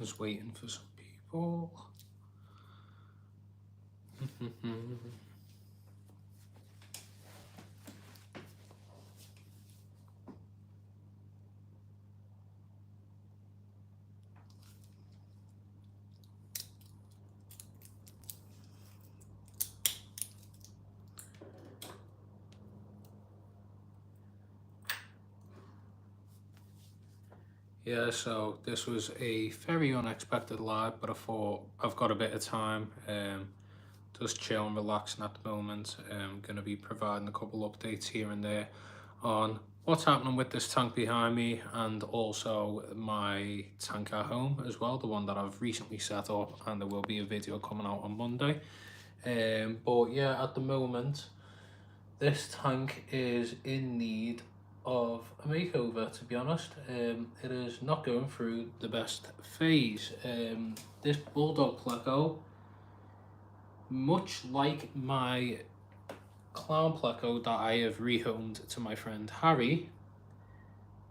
Just waiting for some people. Yeah, so this was a very unexpected live, but I thought I've got a bit of time. Just chill and relaxing at the moment. I'm going to be providing a couple updates here and there on what's happening with this tank behind me, and also my tank at home as well, the one that I've recently set up, and there will be a video coming out on Monday. But yeah, at the moment, this tank is in need of a makeover, to be honest. It is not going through the best phase. This Bulldog Pleco, much like my Clown Pleco that I have rehomed to my friend Harry,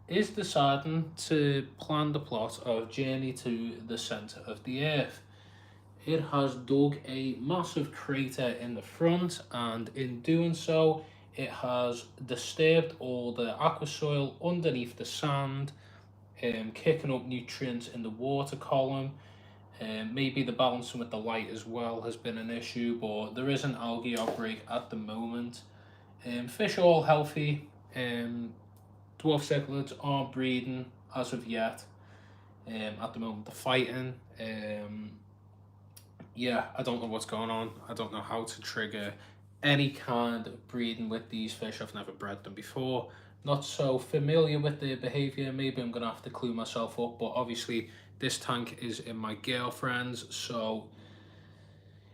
is deciding to plan the plot of Journey to the Centre of the Earth. It has dug a massive crater in the front, and in doing so, it has disturbed all the aqua soil underneath the sand, kicking up nutrients in the water column. Maybe the balancing with the light as well has been an issue, but there is an algae outbreak at the moment. Fish are all healthy. Dwarf cichlids aren't breeding as of yet. At the moment, they're fighting. Yeah, I don't know what's going on. I don't know how to trigger any kind of breeding with these fish. I've never bred them before. Not so familiar with their behavior. Maybe I'm going to have to clue myself up, but obviously this tank is in my girlfriend's, so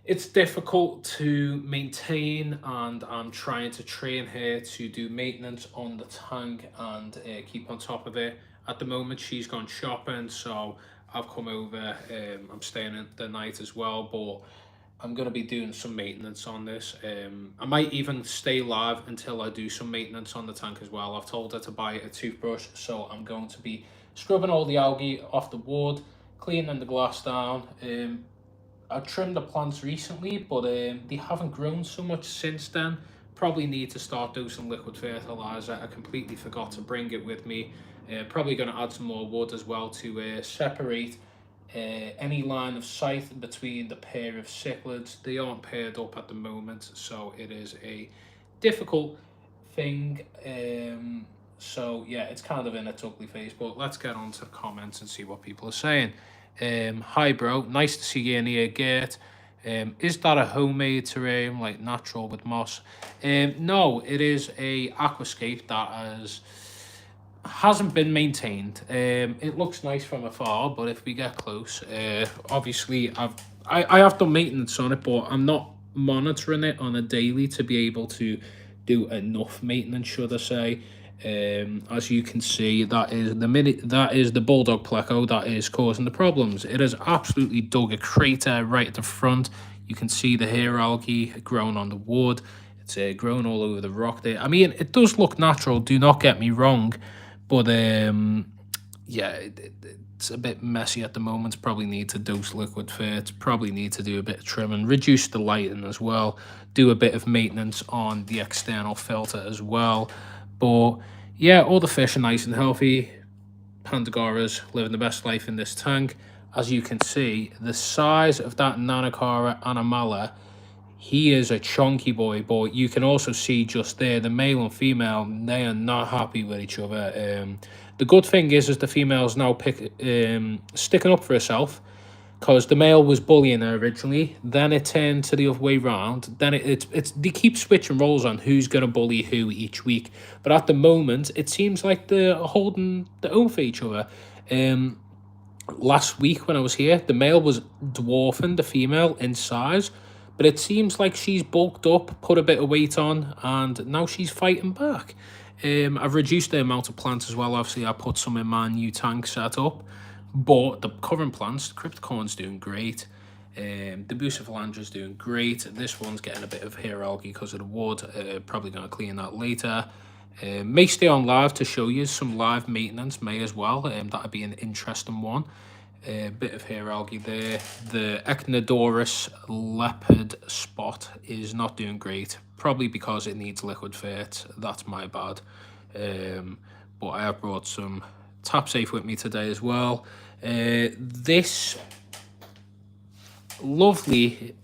it's difficult to maintain, and I'm trying to train her to do maintenance on the tank and keep on top of it. At the moment, she's gone shopping, so I've come over. I'm staying the night as well, but I'm going to be doing some maintenance on this. I might even stay live until I do some maintenance on the tank as well. I've told her to buy a toothbrush, so I'm going to be scrubbing all the algae off the wood, cleaning the glass down. I trimmed the plants recently, but they haven't grown so much since then. Probably need to start doing some liquid fertilizer. I completely forgot to bring it with me. Probably going to add some more wood as well to separate any line of sight between the pair of cichlids. They aren't paired up at the moment, so it is a difficult thing. So yeah, it's kind of in its ugly phase, but let's get on to the comments and see what people are saying. Hi bro, nice to see you in here, Gert. Is that a homemade terrarium, like natural with moss? No, it is a aquascape that hasn't been maintained. It looks nice from afar, but if we get close, obviously I have done maintenance on it, but I'm not monitoring it on a daily to be able to do enough maintenance, should I say. As you can see, that is the Bulldog Pleco that is causing the problems. It has absolutely dug a crater right at the front. You can see the hair algae growing on the wood. It's grown all over the rock there. I mean, it does look natural, do not get me wrong, but yeah, it's a bit messy at the moment. Probably need to dose liquid ferts, probably need to do a bit of trimming, reduce the lighting as well, do a bit of maintenance on the external filter as well. But yeah, all the fish are nice and healthy. Pandagoras living the best life in this tank. As you can see, the size of that Nanacara Animala, he is a chunky boy, but you can also see just there, the male and female, they are not happy with each other. The good thing is the female's now sticking up for herself, because the male was bullying her originally, then it turned to the other way round. Then they keep switching roles on who's going to bully who each week. But at the moment, it seems like they're holding their own for each other. Last week when I was here, the male was dwarfing the female in size, but it seems like she's bulked up, put a bit of weight on, and now she's fighting back. I've reduced the amount of plants as well. Obviously, I put some in my new tank setup. But the current plants, the Cryptocorn's doing great. The Bucephalandra's doing great. This one's getting a bit of hair algae because of the wood. Probably going to clean that later. May stay on live to show you some live maintenance, may as well. That'd be an interesting one. A bit of hair algae there. The Echinodorus leopard spot is not doing great, probably because it needs liquid fert. That's my bad. But I have brought some Tap Safe with me today as well. This lovely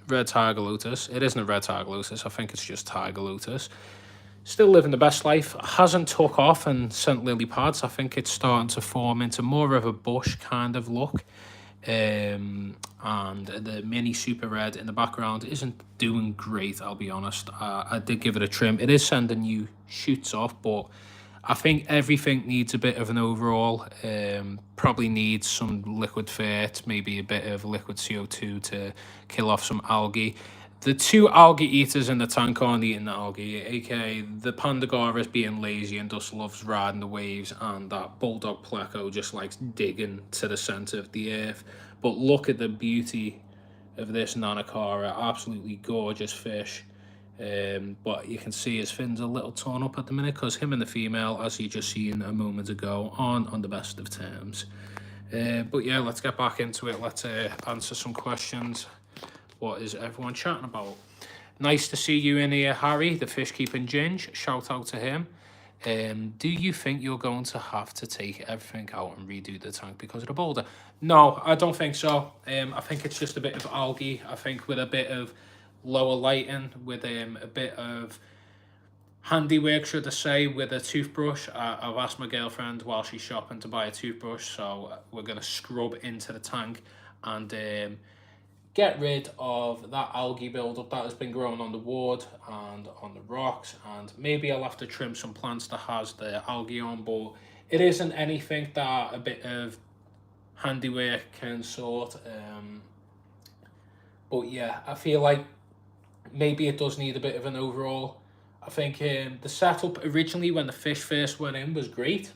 red tiger lotus, it isn't a red tiger lotus, I think it's just tiger lotus, still living the best life. Hasn't took off and sent lily pads. I think it's starting to form into more of a bush kind of look. And the mini super red in the background isn't doing great, I'll be honest. I did give it a trim. It is sending new shoots off, but I think everything needs a bit of an overall. Probably needs some liquid fert, maybe a bit of liquid CO2 to kill off some algae. The two algae eaters in the tank aren't eating the algae, aka the Pandagora is being lazy and just loves riding the waves, and that bulldog pleco just likes digging to the centre of the earth. But look at the beauty of this Nanacara, absolutely gorgeous fish. But you can see his fins a little torn up at the minute because him and the female, as you just seen a moment ago, aren't on the best of terms. But yeah, let's get back into it. Let's answer some questions. What is everyone chatting about? Nice to see you in here, Harry, the fish keeping ginge. Shout out to him. Do you think you're going to have to take everything out and redo the tank because of the boulder? No, I don't think so. I think it's just a bit of algae. I think with a bit of lower lighting, with a bit of handiwork, should I say, with a toothbrush. I've asked my girlfriend while she's shopping to buy a toothbrush, so we're going to scrub into the tank and get rid of that algae buildup that has been growing on the wood and on the rocks, and maybe I'll have to trim some plants that has the algae on, but it isn't anything that a bit of handiwork can sort. But yeah, I feel like maybe it does need a bit of an overhaul. I think the setup originally when the fish first went in was great,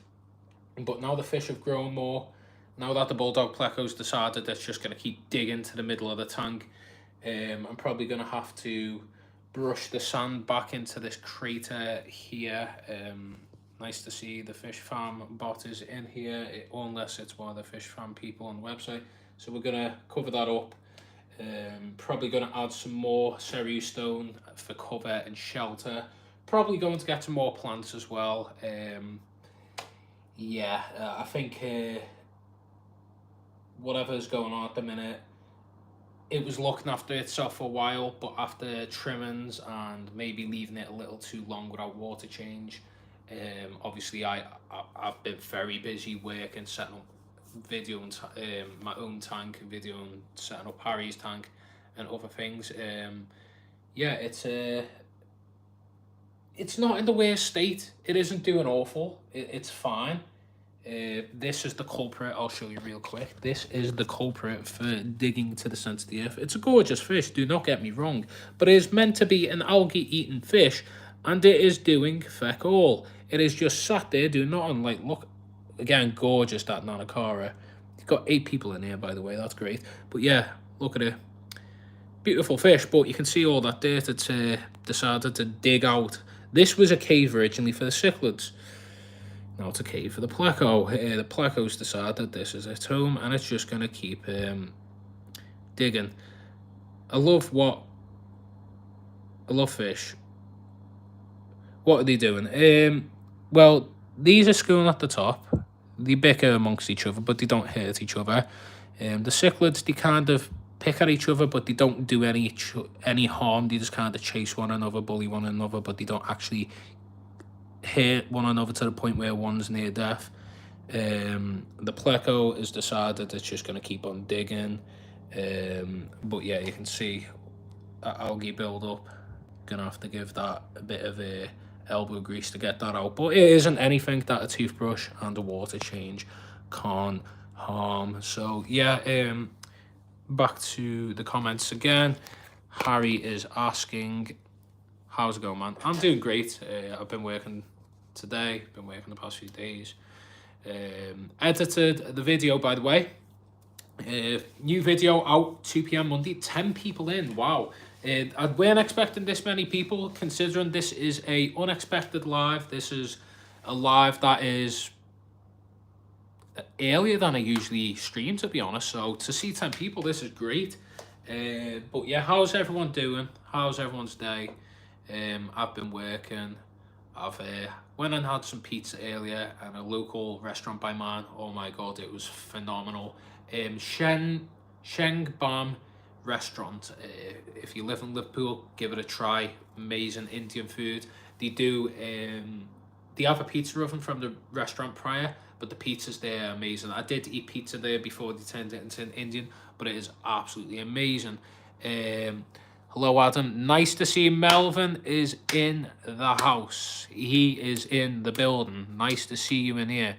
but now the fish have grown more. Now that the bulldog pleco's decided it's just going to keep digging to the middle of the tank, I'm probably going to have to brush the sand back into this crater here. Nice to see the fish farm bot is in here, unless it's one of the fish farm people on the website. So we're going to cover that up. Probably going to add some more cereal stone for cover and shelter. Probably going to get some more plants as well. Yeah, I think whatever's going on at the minute, it was looking after itself for a while, but after trimmings and maybe leaving it a little too long without water change, obviously I've been very busy working, setting up videoing my own tank, videoing setting up Harry's tank and other things. Yeah, it's not in the worst state. It isn't doing awful. It's fine. This is the culprit. I'll show you real quick. This is the culprit for digging to the centre of the earth. It's a gorgeous fish, do not get me wrong, but it is meant to be an algae-eating fish, and it is doing feck all. It is just sat there doing nothing. Like, look, again, gorgeous, that Nanacara. You've got 8 people in here, by the way. That's great. But yeah, look at it. Beautiful fish, but you can see all that dirt it's decided to dig out. This was a cave originally for the cichlids. Now it's a cave for the pleco. The pleco's decided this is its home, and it's just going to keep digging. I love fish. What are they doing? Well, these are schooling at the top. They bicker amongst each other, but they don't hurt each other. The cichlids, they kind of pick at each other, but they don't do any harm. They just kind of chase one another, bully one another, but they don't actually hurt one another to the point where one's near death. The pleco has decided it's just going to keep on digging. But yeah, you can see that algae build up. Gonna have to give that a bit of a elbow grease to get that out, but it isn't anything that a toothbrush and a water change can't harm. So yeah, back to the comments again. Harry is asking, how's it going, man? I'm doing great. I've been working today, been working the past few days. Edited the video, by the way. New video out 2 p.m. Monday, 10 people in, wow. I weren't expecting this many people, considering this is a unexpected live. This is a live that is earlier than I usually stream, to be honest. So to see 10 people, this is great. But yeah, how's everyone doing? How's everyone's day? I've been working. I've went and had some pizza earlier at a local restaurant by mine. Oh my god, it was phenomenal. Sheng Bam restaurant. If you live in Liverpool, give it a try. Amazing Indian food. They do. They have a pizza oven from the restaurant prior, but the pizzas there are amazing. I did eat pizza there before they turned it into an Indian, but it is absolutely amazing. Hello, Adam. Nice to see Melvin is in the house. He is in the building. Nice to see you in here.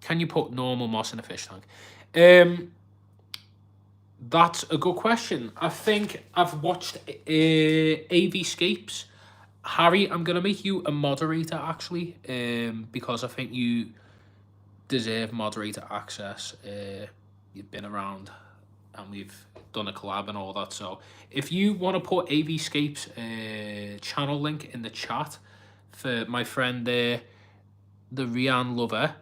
Can you put normal moss in a fish tank? That's a good question. I think I've watched AV Scapes. Harry, I'm going to make you a moderator, actually, because I think you deserve moderator access. You've been around and we've done a collab and all that. So if you want to put AV Scapes channel link in the chat for my friend there, the Rian Lover,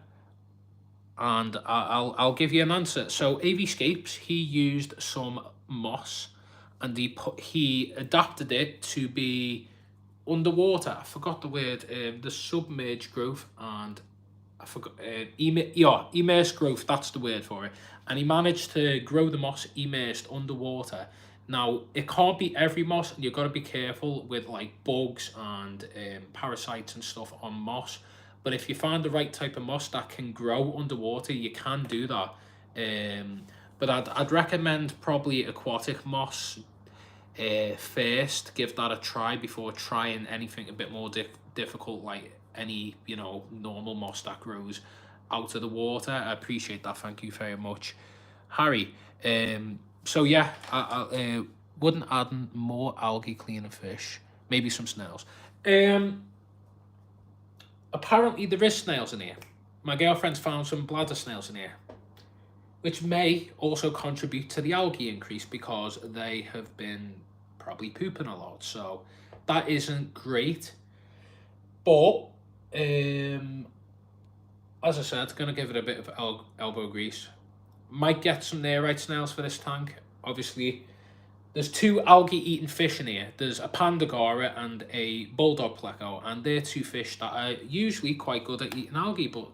and I'll give you an answer. So AV Scapes, he used some moss and he adapted it to be underwater. I forgot the word. The submerged growth, and I forgot immersed growth. That's the word for it. And he managed to grow the moss immersed underwater. Now it can't be every moss, and you've got to be careful with like bugs and parasites and stuff on moss. But if you find the right type of moss that can grow underwater, you can do that. But I'd recommend probably aquatic moss first. Give that a try before trying anything a bit more difficult, like any normal moss that grows out of the water. I appreciate that. Thank you very much, Harry. So yeah, I wouldn't add more algae cleaner fish, maybe some snails. Apparently there is snails in here. My girlfriend's found some bladder snails in here, which may also contribute to the algae increase because they have been probably pooping a lot. So that isn't great. But as I said, going to give it a bit of elbow grease. Might get some nearite snails for this tank. Obviously, there's two algae-eating fish in here. There's a pandagora and a bulldog pleco, and they're two fish that are usually quite good at eating algae, but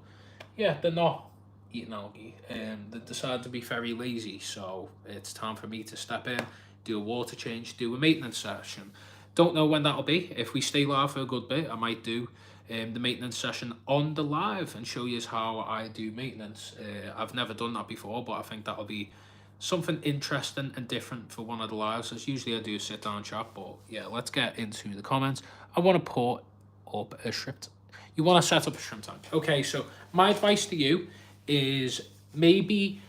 yeah, they're not eating algae. They decided to be very lazy, so it's time for me to step in, do a water change, do a maintenance session. Don't know when that'll be. If we stay live for a good bit, I might do the maintenance session on the live and show you how I do maintenance. I've never done that before, but I think that'll be something interesting and different for one of the lives. As usually I do sit down chat, but yeah, let's get into the comments. I want to put up a shrimp. You want to set up a shrimp tank. Okay, so my advice to you is maybe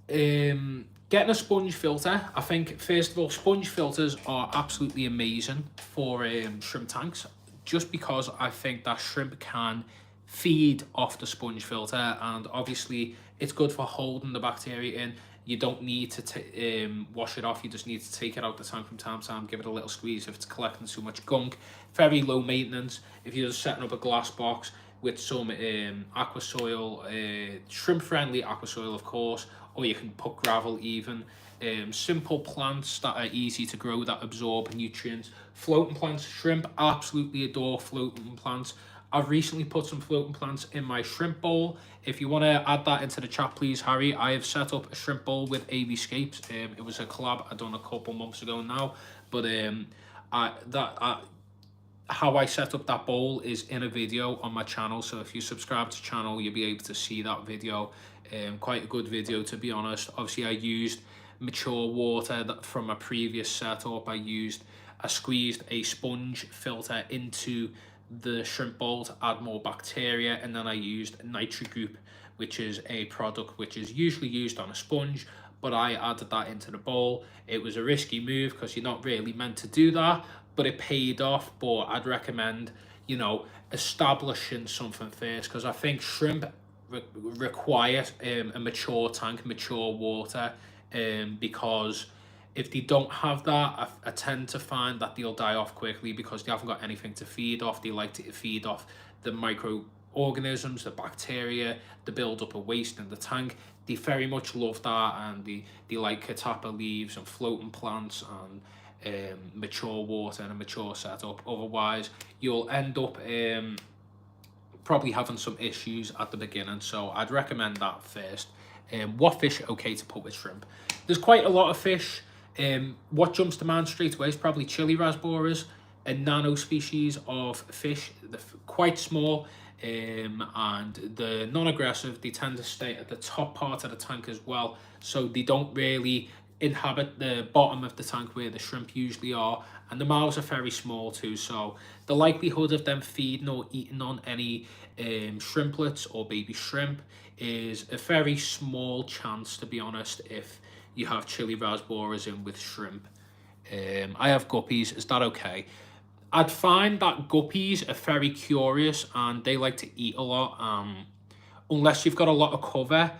getting a sponge filter. I think first of all, sponge filters are absolutely amazing for shrimp tanks, just because I think that shrimp can feed off the sponge filter, and obviously it's good for holding the bacteria in. You don't need to wash it off. You just need to take it out the tank from time to time, give it a little squeeze if it's collecting too much gunk. Very low maintenance. If you're just setting up a glass box with some aqua soil, shrimp friendly aqua soil of course, or you can put gravel even. Simple plants that are easy to grow, that absorb nutrients. Floating plants, shrimp absolutely adore floating plants. I've recently put some floating plants in my shrimp bowl. If you want to add that into the chat, please, Harry. I have set up a shrimp bowl with AV Scapes. It was a collab I done a couple months ago now, but how I set up that bowl is in a video on my channel. So if you subscribe to the channel, you'll be able to see that video. Quite a good video, to be honest. Obviously, I used mature water from a previous setup. I squeezed a sponge filter into the shrimp bowl to add more bacteria, and then I used NitriGroup, which is a product which is usually used on a sponge, but I added that into the bowl. It was a risky move because you're not really meant to do that, but it paid off. But I'd recommend, establishing something first, because I think shrimp require a mature tank, mature water, because if they don't have that, I tend to find that they'll die off quickly because they haven't got anything to feed off. They like to feed off the organisms, the bacteria, the build-up of waste in the tank. They very much love that, and they like catappa leaves and floating plants and mature water and a mature setup. Otherwise, you'll end up probably having some issues at the beginning. So I'd recommend that first. What fish are okay to put with shrimp? There's quite a lot of fish. What jumps to mind straight away is probably chili raspberries, a nano species of fish. They're quite small, and the non-aggressive. They tend to stay at the top part of the tank as well, so they don't really inhabit the bottom of the tank where the shrimp usually are, and the mouths are very small too, so the likelihood of them feeding or eating on any shrimplets or baby shrimp is a very small chance, to be honest, if you have chili raspberries in with shrimp. I have guppies. Is that okay? I'd find that guppies are very curious and they like to eat a lot. Unless you've got a lot of cover,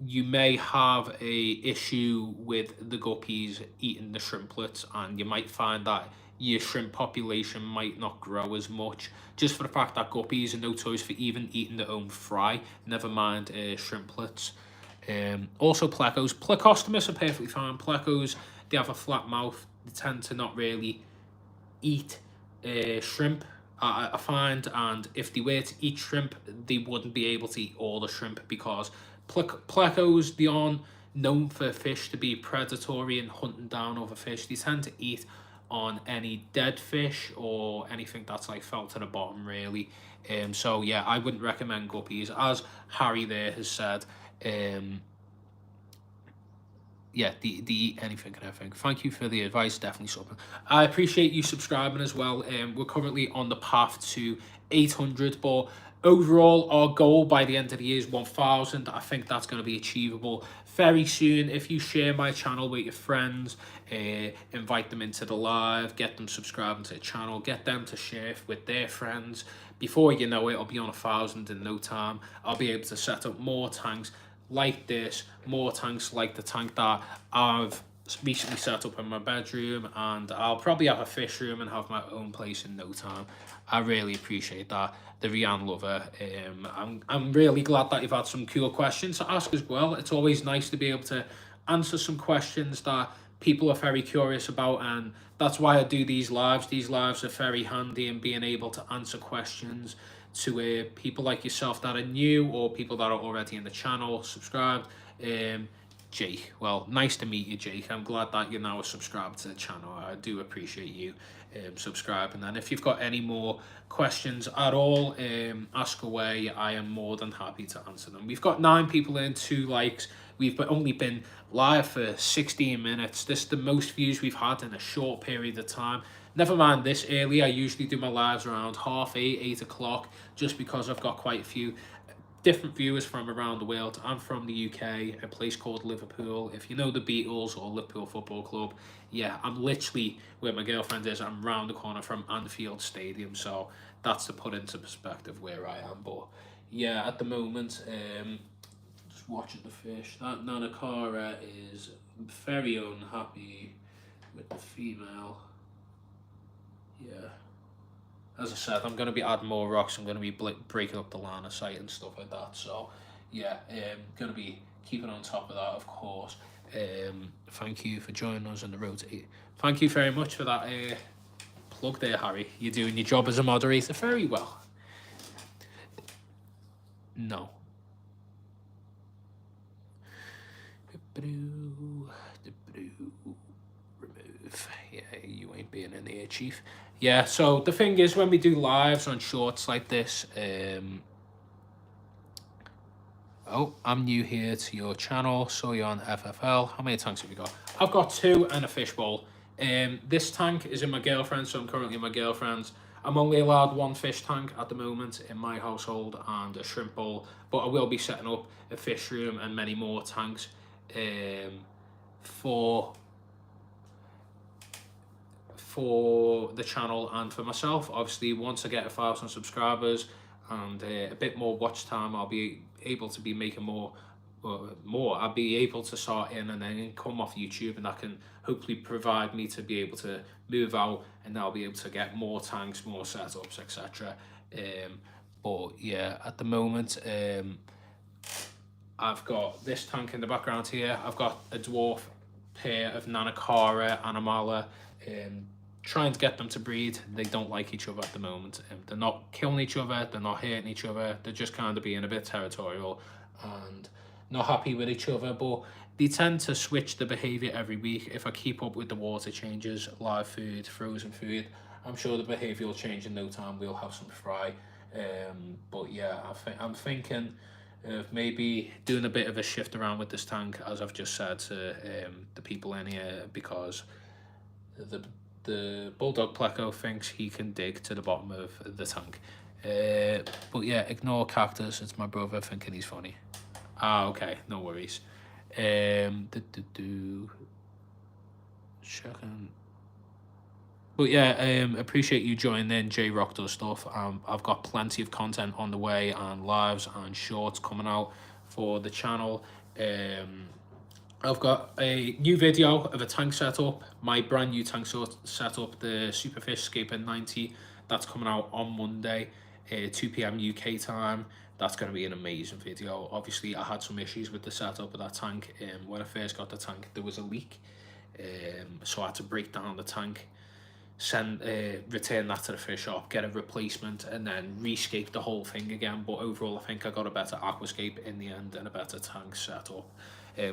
you may have a issue with the guppies eating the shrimplets, and you might find that your shrimp population might not grow as much, just for the fact that guppies are notorious for even eating their own fry, never mind shrimplets. Also plecos. Plecostomus are perfectly fine. Plecos, they have a flat mouth. They tend to not really eat shrimp, I find, and if they were to eat shrimp, they wouldn't be able to eat all the shrimp, because plecos, they aren't known for fish to be predatory and hunting down other fish. They tend to eat on any dead fish or anything that's like fell to the bottom, really. So yeah, I wouldn't recommend guppies, as Harry there has said. Yeah, they eat anything and everything. Thank you for the advice, definitely something. I appreciate you subscribing as well. We're currently on the path to 800, but overall our goal by the end of the year is 1000. I think that's going to be achievable very soon if you share my channel with your friends, invite them into the live, get them subscribing to the channel, get them to share it with their friends. Before you know it, I'll be on 1000 in no time. I'll be able to set up more tanks like this, more tanks like the tank that I've recently set up in my bedroom, and I'll probably have a fish room and have my own place in no time. I really appreciate that. The Rian lover, I'm really glad that you've had some cool questions to ask as well. It's always nice to be able to answer some questions that people are very curious about, and that's why I do these lives. These lives are very handy in being able to answer questions to people like yourself that are new, or people that are already in the channel, subscribed. Jake, well, nice to meet you, Jake. I'm glad that you're now a subscriber to the channel. I do appreciate you subscribing. And if you've got any more questions at all, ask away. I am more than happy to answer them. We've got 9 people in, 2 likes. We've only been live for 16 minutes. This is the most views we've had in a short period of time. Never mind this early. I usually do my lives around 8:30, 8 o'clock, just because I've got quite a few different viewers from around the world. I'm from the UK, a place called Liverpool. If you know the Beatles or Liverpool Football Club, yeah, I'm literally where my girlfriend is. I'm round the corner from Anfield Stadium, so that's to put into perspective where I am. But yeah, at the moment, just watching the fish. That Nanakara is very unhappy with the female. Yeah, as I said, I'm going to be adding more rocks. I'm going to be breaking up the line of sight and stuff like that. So yeah, going to be keeping on top of that, of course. Thank you for joining us on the road to 8. Thank you very much for that plug there, Harry. You're doing your job as a moderator very well. No. Remove. Yeah, you ain't being in here, Chief. Yeah, so the thing is, when we do lives on shorts like this, oh, I'm new here to your channel, saw you on FFL. How many tanks have you got? I've got 2 and a fishbowl. This tank is in my girlfriend's, so I'm currently in my girlfriend's. I'm only allowed 1 fish tank at the moment in my household and a shrimp bowl, but I will be setting up a fish room and many more tanks for the channel and for myself. Obviously, once I get 1,000 subscribers and a bit more watch time, I'll be able to be making more. I'll be able to start in and then income off YouTube, and that can hopefully provide me to be able to move out, and I'll be able to get more tanks, more setups, etc. But yeah, at the moment, I've got this tank in the background here. I've got a dwarf pair of Nanacara, Animala, trying to get them to breed. They don't like each other at the moment. They're not killing each other, they're not hurting each other, they're just kind of being a bit territorial and not happy with each other, but they tend to switch the behaviour every week. If I keep up with the water changes, live food, frozen food, I'm sure the behaviour will change in no time. We'll have some fry. But yeah, I'm thinking of maybe doing a bit of a shift around with this tank, as I've just said to the people in here, because the bulldog pleco thinks he can dig to the bottom of the tank. But yeah, ignore cactus. It's my brother thinking he's funny. Ah, okay, no worries. Checking. But yeah, appreciate you joining in. J Rock does stuff. I've got plenty of content on the way, and lives and shorts coming out for the channel. I've got a new video of a tank setup, my brand new tank setup, the Superfish Scaper 90. That's coming out on Monday, 2 p.m. UK time. That's going to be an amazing video. Obviously, I had some issues with the setup of that tank. When I first got the tank, there was a leak. So I had to break down the tank, return that to the fish shop, get a replacement, and then rescape the whole thing again. But overall, I think I got a better aquascape in the end and a better tank setup.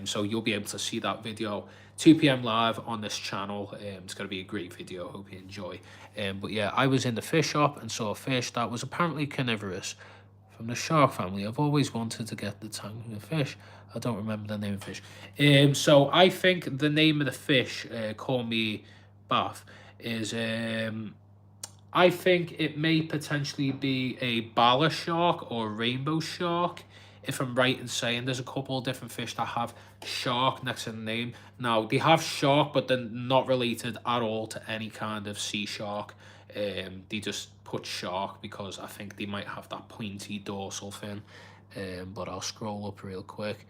So you'll be able to see that video 2 p.m. live on this channel. It's going to be a great video. Hope you enjoy. But yeah, I was in the fish shop and saw a fish that was apparently carnivorous from the shark family. I've always wanted to get the tank of fish. I don't remember the name of the fish. So I think the name of the fish, call me Bath, is I think it may potentially be a bala shark or rainbow shark, if I'm right in saying. There's a couple of different fish that have shark next to the name. Now, they have shark, but they're not related at all to any kind of sea shark. They just put shark because I think they might have that pointy dorsal fin. But I'll scroll up real quick.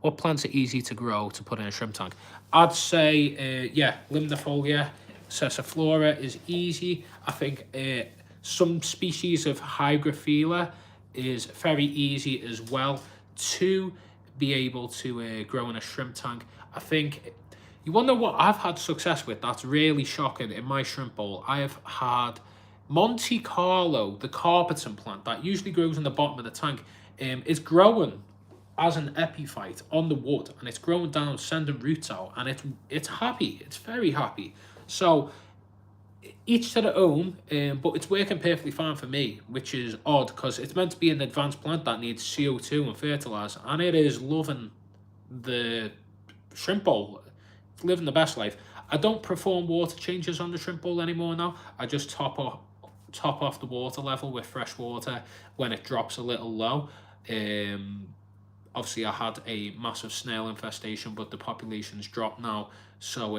What plants are easy to grow to put in a shrimp tank? I'd say, yeah, Limnifolia, Sessiflora is easy. I think some species of Hygrophila is very easy as well to be able to grow in a shrimp tank. I think, you want to know what I've had success with that's really shocking in my shrimp bowl? I have had Monte Carlo, the carpeting plant that usually grows in the bottom of the tank, is growing as an epiphyte on the wood, and it's growing down, sending roots out, and it's happy. It's very happy. So each to their own, but it's working perfectly fine for me, which is odd because it's meant to be an advanced plant that needs CO2 and fertilizer, and it is loving the shrimp bowl. It's living the best life. I don't perform water changes on the shrimp bowl anymore now. I just top off the water level with fresh water when it drops a little low. Obviously, I had a massive snail infestation, but the population's dropped now, so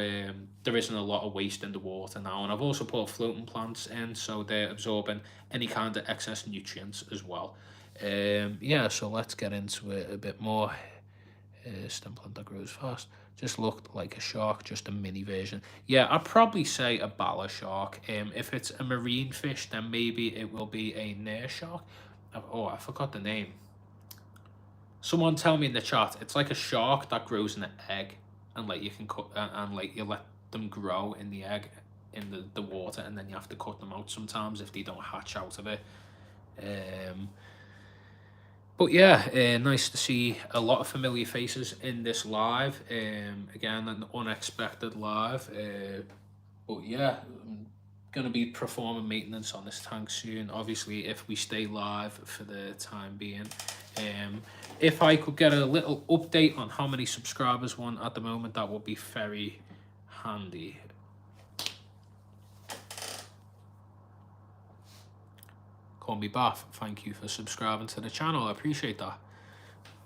there isn't a lot of waste in the water now. And I've also put floating plants in, so they're absorbing any kind of excess nutrients as well. Yeah, so let's get into it a bit more. Stem plant that grows fast. Just looked like a shark, just a mini version. Yeah, I'd probably say a bala shark. If it's a marine fish, then maybe it will be a near shark. Oh, I forgot the name. Someone tell me in the chat. It's like a shark that grows in an egg, and like you can cut and like you let them grow in the egg in the water, and then you have to cut them out sometimes if they don't hatch out of it. But yeah, nice to see a lot of familiar faces in this live. Again, an unexpected live. But yeah, I'm gonna be performing maintenance on this tank soon. Obviously, if we stay live for the time being. If I could get a little update on how many subscribers won at the moment, that would be very handy. Call me Bath. Thank you for subscribing to the channel. I appreciate that.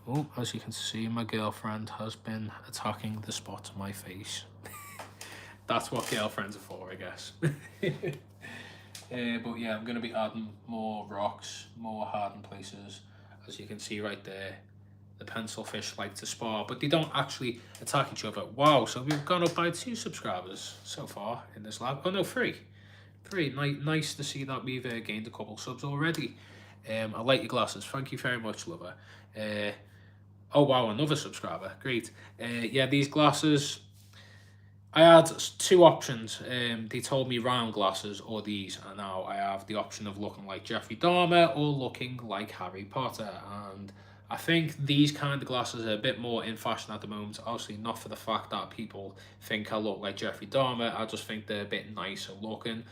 Oh, as you can see, my girlfriend has been attacking the spots on my face. That's what girlfriends are for, I guess. But yeah, I'm going to be adding more rocks, more hardened places. As you can see right there, the pencil fish like to spar, but they don't actually attack each other. Wow, so we've gone up by 2 subscribers so far in this lab. Oh no, 3. Very nice to see that we've gained a couple subs already. I like your glasses. Thank you very much, lover. Oh wow, another subscriber. Great. Yeah, these glasses. I had two options. They told me round glasses or these, and now I have the option of looking like Jeffrey Dahmer or looking like Harry Potter. And I think these kind of glasses are a bit more in fashion at the moment. Obviously, not for the fact that people think I look like Jeffrey Dahmer. I just think they're a bit nicer looking.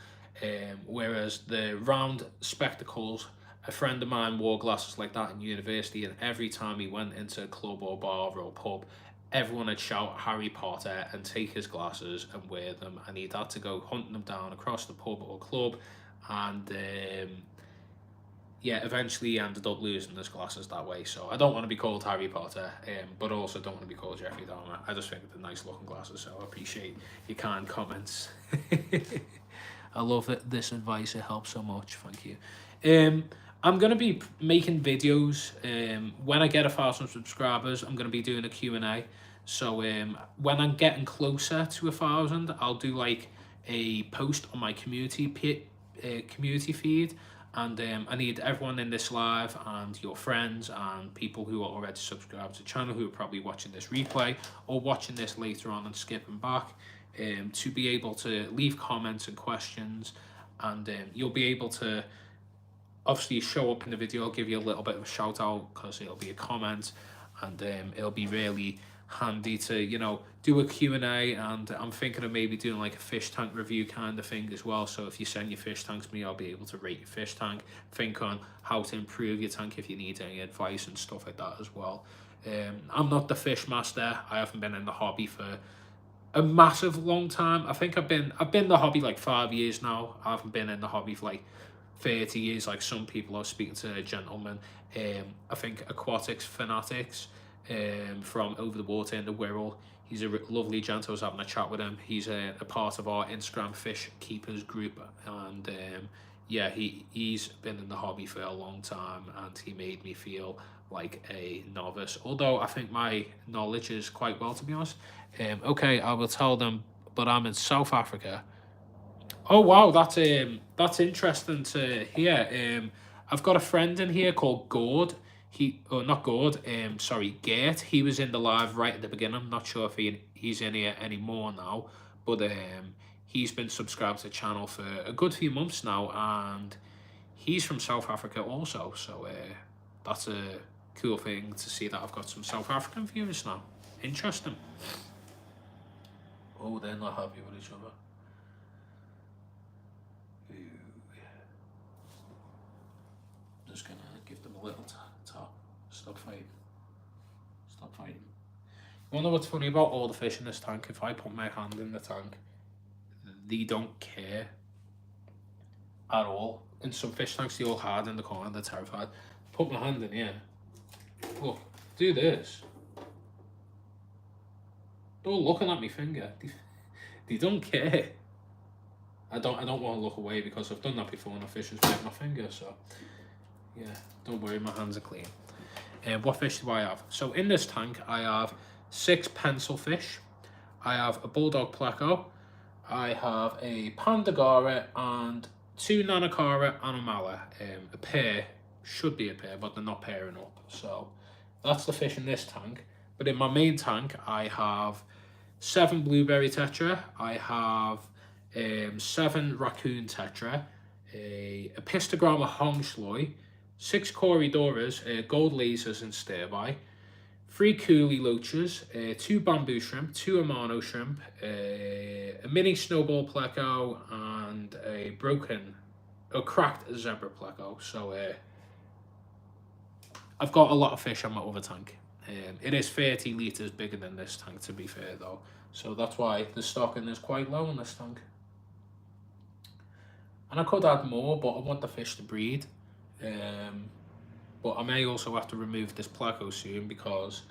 Whereas the round spectacles, a friend of mine wore glasses like that in university, and every time he went into a club or bar or pub, everyone would shout Harry Potter and take his glasses and wear them, and he'd had to go hunting them down across the pub or club, and yeah, eventually he ended up losing his glasses that way. So I don't want to be called Harry Potter, but also don't want to be called Jeffrey Dahmer. I just think they're nice looking glasses, so I appreciate your kind comments. I love this advice, it helps so much, thank you. I'm going to be making videos. When I get 1,000 subscribers, I'm going to be doing a Q&A. So when I'm getting closer to 1,000, I'll do like a post on my community feed. And I need everyone in this live and your friends and people who are already subscribed to the channel, who are probably watching this replay or watching this later on and skipping back, to be able to leave comments and questions. And you'll be able to obviously show up in the video. I'll give you a little bit of a shout out because it'll be a comment, and it'll be really handy to, you know, do a Q&A. And I'm thinking of maybe doing like a fish tank review kind of thing as well. So if you send your fish tanks to me, I'll be able to rate your fish tank, think on how to improve your tank if you need any advice and stuff like that as well. I'm not the fish master. I haven't been in the hobby for a massive long time. I think I've been in the hobby like 5 years now. I haven't been in the hobby for like 30 years like some people. I was speaking to a gentleman, I think Aquatics Fanatics, from over the water in the Wirral. He's a lovely gent. I was having a chat with him. He's a part of our Instagram fish keepers group, and yeah, he's been in the hobby for a long time, and he made me feel like a novice, although I think my knowledge is quite well, to be honest. Okay, I will tell them, but I'm in South Africa. Oh wow, that's interesting to hear. I've got a friend in here called Gord. Not Gord. Sorry, Gert. He was in the live right at the beginning. I'm not sure if he's in here anymore now, but he's been subscribed to the channel for a good few months now, and he's from South Africa also. So that's a cool thing to see that I've got some South African viewers now. Interesting. Oh, they're not happy with each other. Just gonna give them a little tap. Stop fighting. Stop fighting. You wanna know what's funny about all the fish in this tank? If I put my hand in the tank, they don't care at all. In some fish tanks, they all hide in the corner, they're terrified. Put my hand in here. Look, do this. They're all looking at my finger. They don't care. I don't want to look away because I've done that before and a fish has bit my finger, so yeah, don't worry, my hands are clean. What fish do I have? So in this tank, I have 6 pencil fish. I have a bulldog pleco. I have a pandagara and 2 nanacara and a mala. A pair, should be a pair, but they're not pairing up. So that's the fish in this tank. But in my main tank, I have 7 blueberry tetra. I have 7 raccoon tetra, a pistogramma hongschloi, 6 corridoras, gold lasers and stirby, 3 coolie loaches, 2 bamboo shrimp, 2 amano shrimp, a mini snowball pleco, and a cracked zebra pleco. So I've got a lot of fish on my other tank. It is 30 litres bigger than this tank, to be fair though, so that's why the stocking is quite low in this tank. And I could add more, but I want the fish to breed. But I may also have to remove this pleco soon because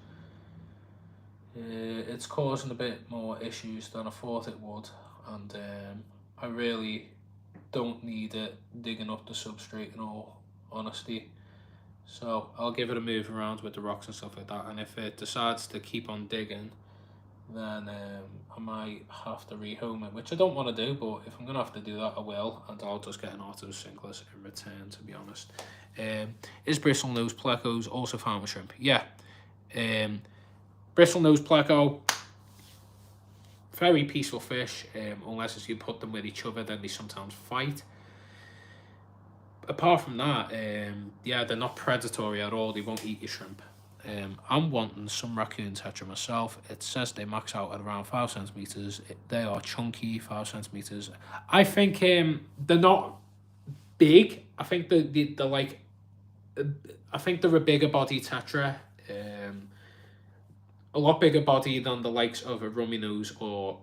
it's causing a bit more issues than I thought it would, and I really don't need it digging up the substrate in all honesty. So I'll give it a move around with the rocks and stuff like that, and if it decides to keep on digging, then I might have to rehome it, which I don't want to do, but if I'm going to have to do that, I will, and I'll just get an auto sinkless in return, to be honest. Is bristlenose plecos also found with shrimp? Yeah. Bristlenose pleco, very peaceful fish, unless as you put them with each other, then they sometimes fight. Apart from that, yeah, they're not predatory at all. They won't eat your shrimp. I'm wanting some raccoon tetra myself. It says they max out at around 5 centimeters. They are chunky, 5 centimeters. I think they're not big. I think they're like, I think they're a bigger body tetra. A lot bigger body than the likes of a rummy nose or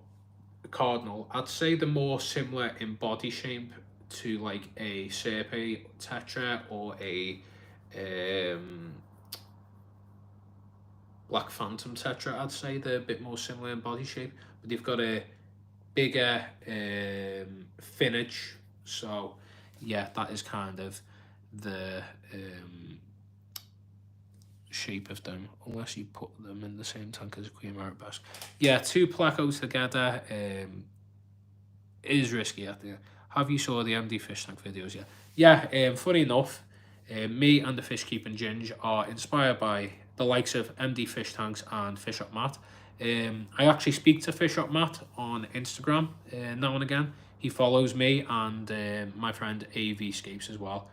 a cardinal. I'd say they're more similar in body shape to like a Serpe tetra or a Black Phantom tetra. I'd say they're a bit more similar in body shape, but they've got a bigger finnage. So yeah, that is kind of the shape of them, unless you put them in the same tank as a Queen Marabesque. Yeah, 2 plecos together is risky at the end. Have you saw the MD Fish Tank videos yet? Yeah, funny enough, me and the Fish Keeping Ginge are inspired by the likes of MD Fish Tanks and Fish Up Matt. I actually speak to Fish Up Matt on Instagram now and again. He follows me and my friend AV Scapes as well.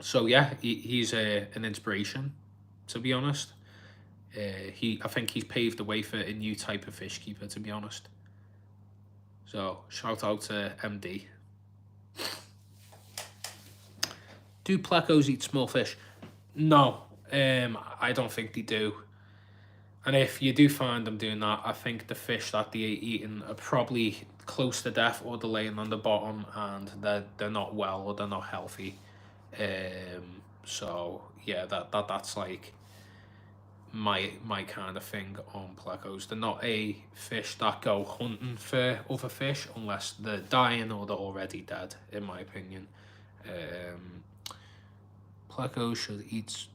So yeah, he's an inspiration, to be honest. I think he's paved the way for a new type of fish keeper, to be honest. So shout out to MD. Do plecos eat small fish? No, I don't think they do. And if you do find them doing that, I think the fish that they're eating are probably close to death, or they're laying on the bottom and they're not well, or they're not healthy. So yeah, that's like my kind of thing on plecos. They're not a fish that go hunting for other fish unless they're dying or they're already dead, in my opinion. Plecos should eat.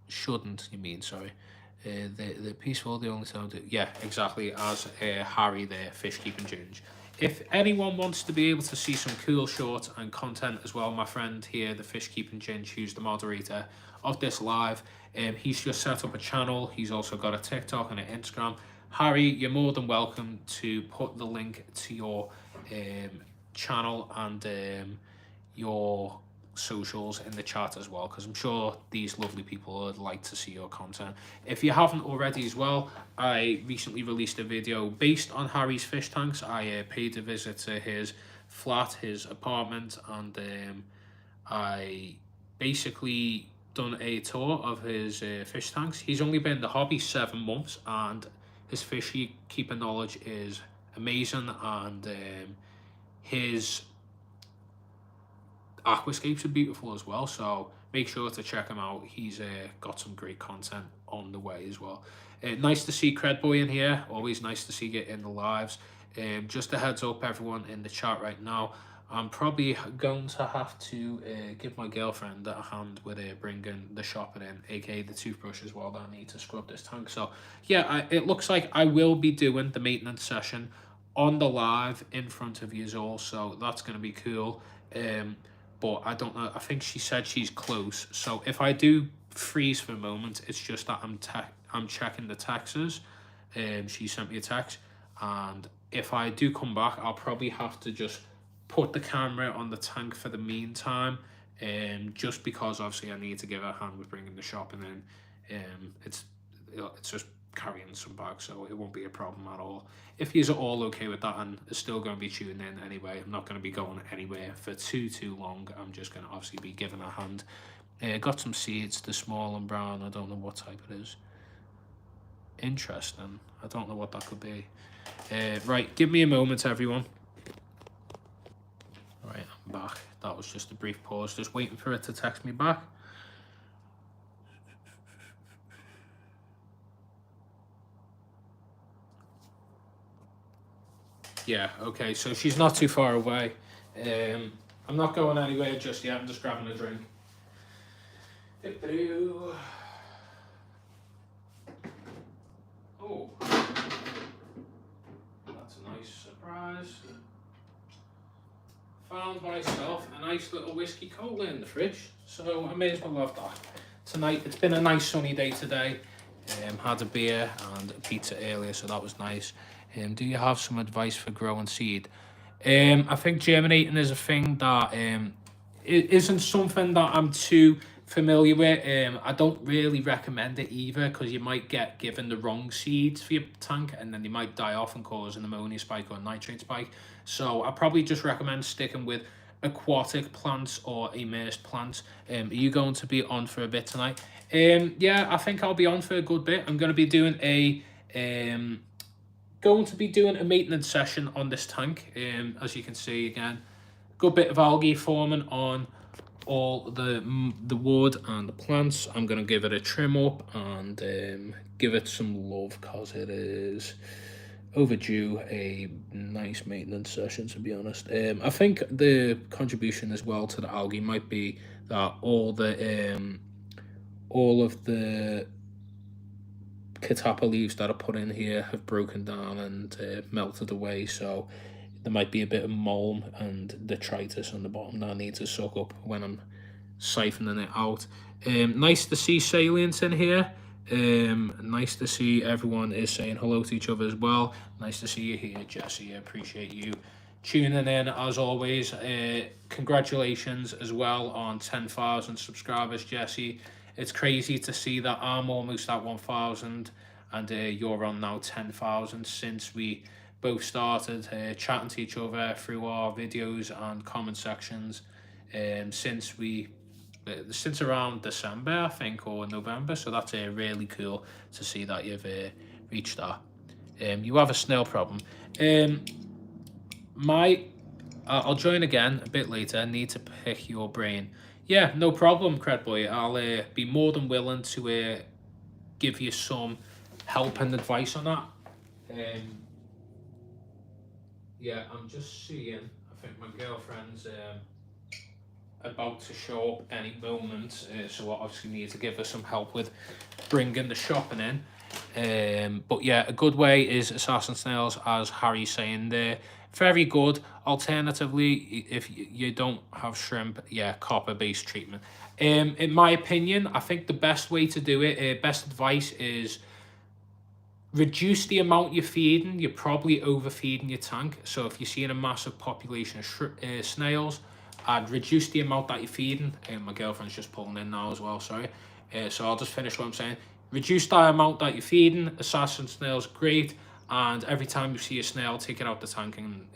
Shouldn't, you mean, sorry. They're peaceful, they only sound it. Yeah, exactly, as Harry there, Fish Keeping Ginge. If anyone wants to be able to see some cool shorts and content as well, my friend here, the Fish Keeping Ginge, who's the moderator of this live, he's just set up a channel. He's also got a TikTok and an Instagram. Harry, you're more than welcome to put the link to your channel and your socials in the chat as well, because I'm sure these lovely people would like to see your content. If you haven't already as well, I recently released a video based on Harry's fish tanks. I paid a visit to his flat, his apartment, and I basically done a tour of his fish tanks. He's only been in the hobby 7 months and his fish keeping knowledge is amazing, and his aquascapes are beautiful as well, so make sure to check him out. He's got some great content on the way as well. Nice to see Cred Boy in here, always nice to see you in the lives. Just a heads up, everyone in the chat right now, I'm probably going to have to give my girlfriend a hand with bringing the shopping in, aka the toothbrush as well, that I need to scrub this tank. So yeah, it looks like I will be doing the maintenance session on the live in front of you all, so that's going to be cool. But I don't know, I think she said she's close, so if I do freeze for a moment, it's just that I'm checking the texts. She sent me a text, and if I do come back, I'll probably have to just put the camera on the tank for the meantime, just because obviously I need to give her a hand with bringing the shopping in. It's just carrying some bags, so it won't be a problem at all. If you're all okay with that and are still going to be tuning in anyway, I'm not going to be going anywhere for too long. I'm just going to obviously be giving a hand. Got some seeds, the small and brown. I don't know what type it is. Interesting. I don't know what that could be. Right, give me a moment, everyone. Right, I'm back. That was just a brief pause, just waiting for it to text me back. Yeah, okay, so she's not too far away. I'm not going anywhere just yet, I'm just grabbing a drink. found myself a nice little whiskey cola in the fridge, so I may as well have that tonight. It's been a nice sunny day today. Had a beer and a pizza earlier, so that was nice. Do you have some advice for growing seed? I think germinating is a thing that it isn't something that I'm too familiar with. I don't really recommend it either, because you might get given the wrong seeds for your tank and then they might die off and cause an ammonia spike or a nitrate spike. So I probably just recommend sticking with aquatic plants or immersed plants. Are you going to be on for a bit tonight? Yeah, I think I'll be on for a good bit. I'm going to be doing a maintenance session on this tank. As you can see, again, good bit of algae forming on all the wood and the plants. I'm going to give it a trim up and give it some love, because it is overdue a nice maintenance session, to be honest. I think the contribution as well to the algae might be that all of the catappa leaves that are put in here have broken down and melted away, so there might be a bit of mold and detritus on the bottom that I need to suck up when I'm siphoning it out. Nice to see salience in here. Nice to see everyone is saying hello to each other as well. Nice to see you here, Jesse. I appreciate you tuning in as always. Congratulations as well on 10,000 subscribers, Jesse. It's crazy to see that I'm almost at 1,000 and you're on now 10,000 since we both started chatting to each other through our videos and comment sections since around December, I think, or November. So that's really cool to see that you've reached that. You have a snail problem. I'll join again a bit later. I need to pick your brain. Yeah, no problem, Cred Boy. I'll be more than willing to give you some help and advice on that. Yeah, I'm just seeing, I think my girlfriend's about to show up any moment, so I obviously need to give her some help with bringing the shopping in. But yeah, a good way is assassin snails, as Harry's saying there. Very good. Alternatively, if you don't have shrimp, yeah, copper-based treatment. In my opinion, I think the best way to do it, best advice is reduce the amount you're feeding. You're probably overfeeding your tank. So if you're seeing a massive population of snails, I'd reduce the amount that you're feeding. My girlfriend's just pulling in now as well, sorry. So I'll just finish what I'm saying. Reduce the amount that you're feeding. Assassin snails, great. And every time you see a snail, take it out the tank and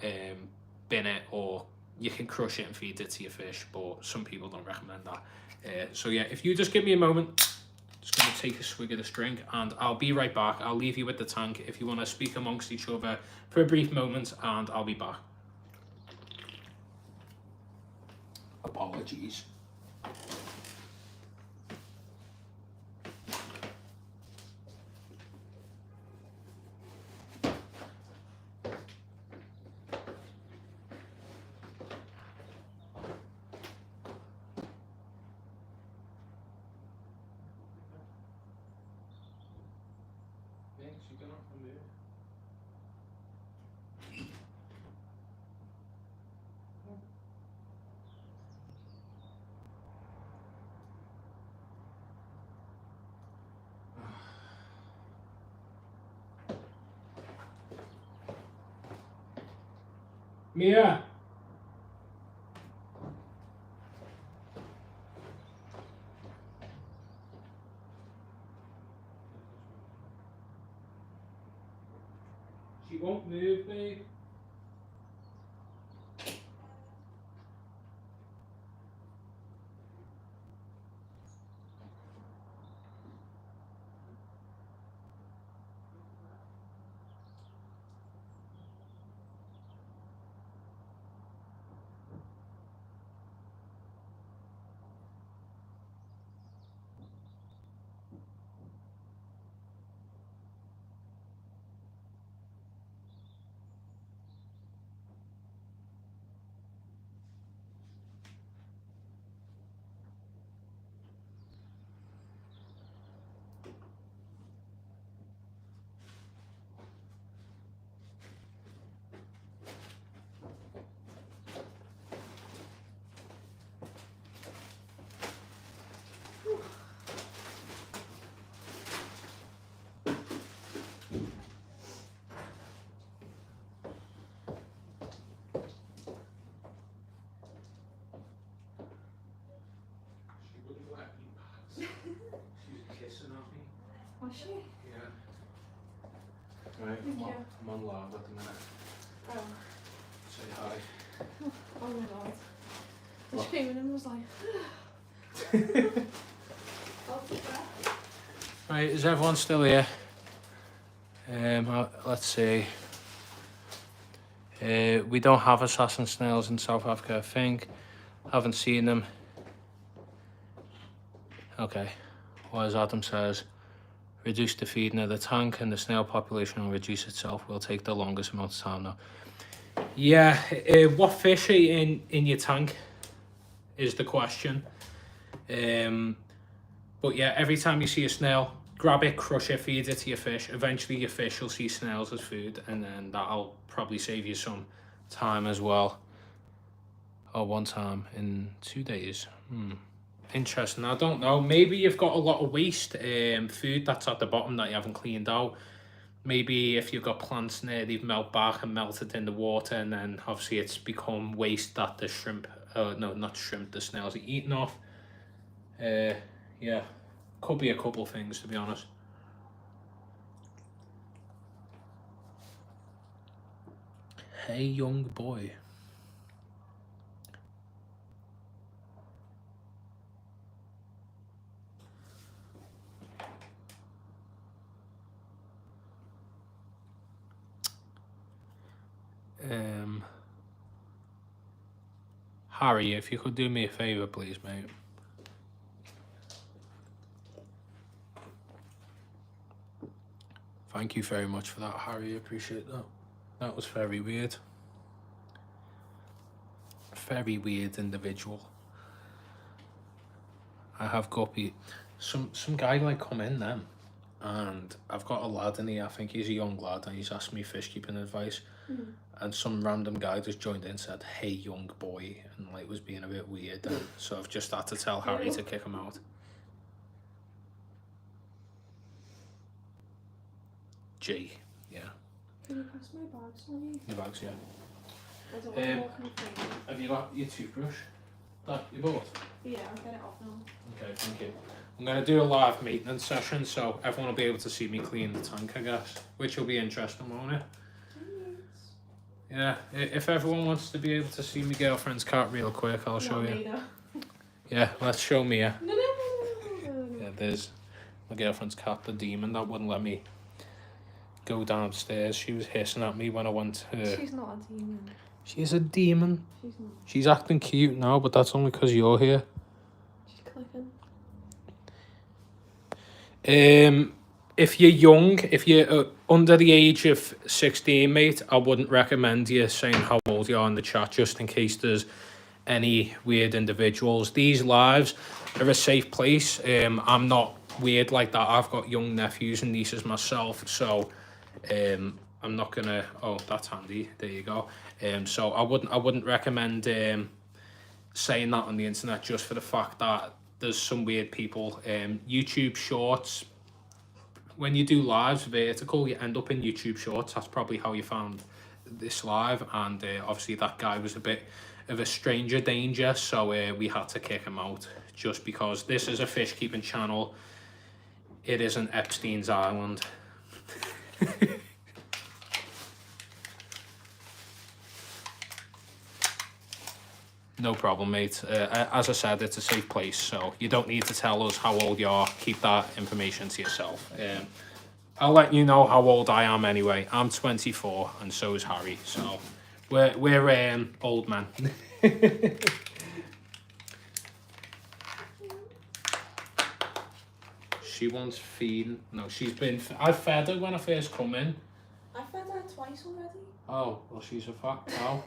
bin it, or you can crush it and feed it to your fish, but some people don't recommend that. So yeah, if you just give me a moment, just going to take a swig of this drink and I'll be right back. I'll leave you with the tank if you want to speak amongst each other for a brief moment, and I'll be back. Apologies. Mia. She won't move, babe. bless you. Yeah. Right, I'm on live at the minute. Oh. Say hi. Oh my god. I just came in and was like... Right, is everyone still here? Let's see. We don't have assassin snails in South Africa, I think. Haven't seen them. Okay. Well, as Adam says, reduce the feeding of the tank and the snail population will reduce itself. Will take the longest amount of time now. Yeah, what fish are in your tank is the question. But yeah, every time you see a snail, grab it, crush it, feed it to your fish. Eventually your fish will see snails as food, and then that'll probably save you some time as well. Oh, one time in 2 days. Interesting. I don't know. Maybe you've got a lot of waste food that's at the bottom that you haven't cleaned out. Maybe if you've got plants near, they've melted back and melted in the water, and then obviously it's become waste that the shrimp, no, not shrimp, the snails are eating off. Yeah, could be a couple things, to be honest. Hey, young boy. Harry, if you could do me a favour, please, mate. Thank you very much for that, Harry. I appreciate that. That was very weird. Very weird individual. I have guppy. Some guy like come in then, and I've got a lad in here. I think he's a young lad, and he's asked me fish keeping advice. And some random guy just joined in and said, "Hey, young boy," and like was being a bit weird. So I've just had to tell Harry to kick him out. G, yeah. Can you pass my bags on you? Your bags, yeah. I don't want to walk in front. Have you got your toothbrush that you bought? Yeah, I'll get it off now. Okay, thank you. I'm going to do a live maintenance session, so everyone will be able to see me clean the tank, I guess, which will be interesting, won't it? Yeah, if everyone wants to be able to see my girlfriend's cat real quick, I'll show you. Yeah, let's show Mia. No. Yeah, there's my girlfriend's cat, the demon, that wouldn't let me go downstairs. She was hissing at me when I went to... She's not a demon. She's a demon. She's not. She's acting cute now, but that's only because you're here. She's clicking. If you're young, if you're under the age of 16, mate, I wouldn't recommend you saying how old you are in the chat, just in case there's any weird individuals. These lives are a safe place. I'm not weird like that. I've got young nephews and nieces myself, so I'm not gonna... Oh, that's handy. There you go. So I wouldn't recommend saying that on the internet, just for the fact that there's some weird people. YouTube Shorts, when you do lives vertical, you end up in YouTube Shorts. That's probably how you found this live, and obviously that guy was a bit of a stranger danger, so we had to kick him out, just because this is a fish keeping channel. It isn't Epstein's Island. No problem, mate. As I said, it's a safe place, so you don't need to tell us how old you are. Keep that information to yourself. I'll let you know how old I am anyway. I'm 24, and so is Harry. So we're old men. She wants feeding. No, she's been... I fed her when I first come in. I fed her twice already. Oh, well, she's a fat cow.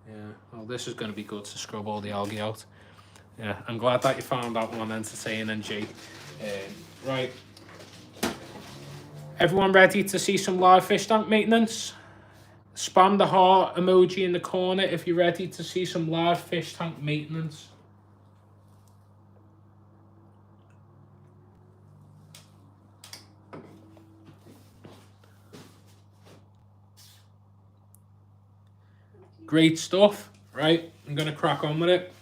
Yeah, well, this is going to be good to scrub all the algae out. Yeah, I'm glad that you found that one entertaining, G. Right. Everyone ready to see some live fish tank maintenance? Spam the heart emoji in the corner if you're ready to see some live fish tank maintenance. Great stuff. Right, I'm going to crack on with it.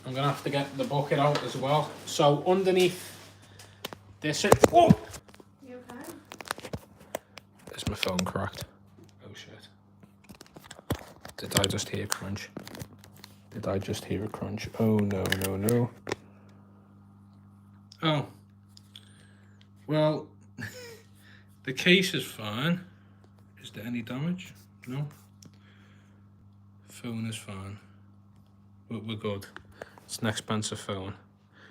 I'm going to have to get the bucket out as well. So underneath this is... Oh! You okay? Is my phone cracked? Oh shit. Did I just hear a crunch? Did I just hear a crunch? Oh no, no, no. Oh. Well, the case is fine. Is there any damage? No. Phone is fine. We're good. It's an expensive phone.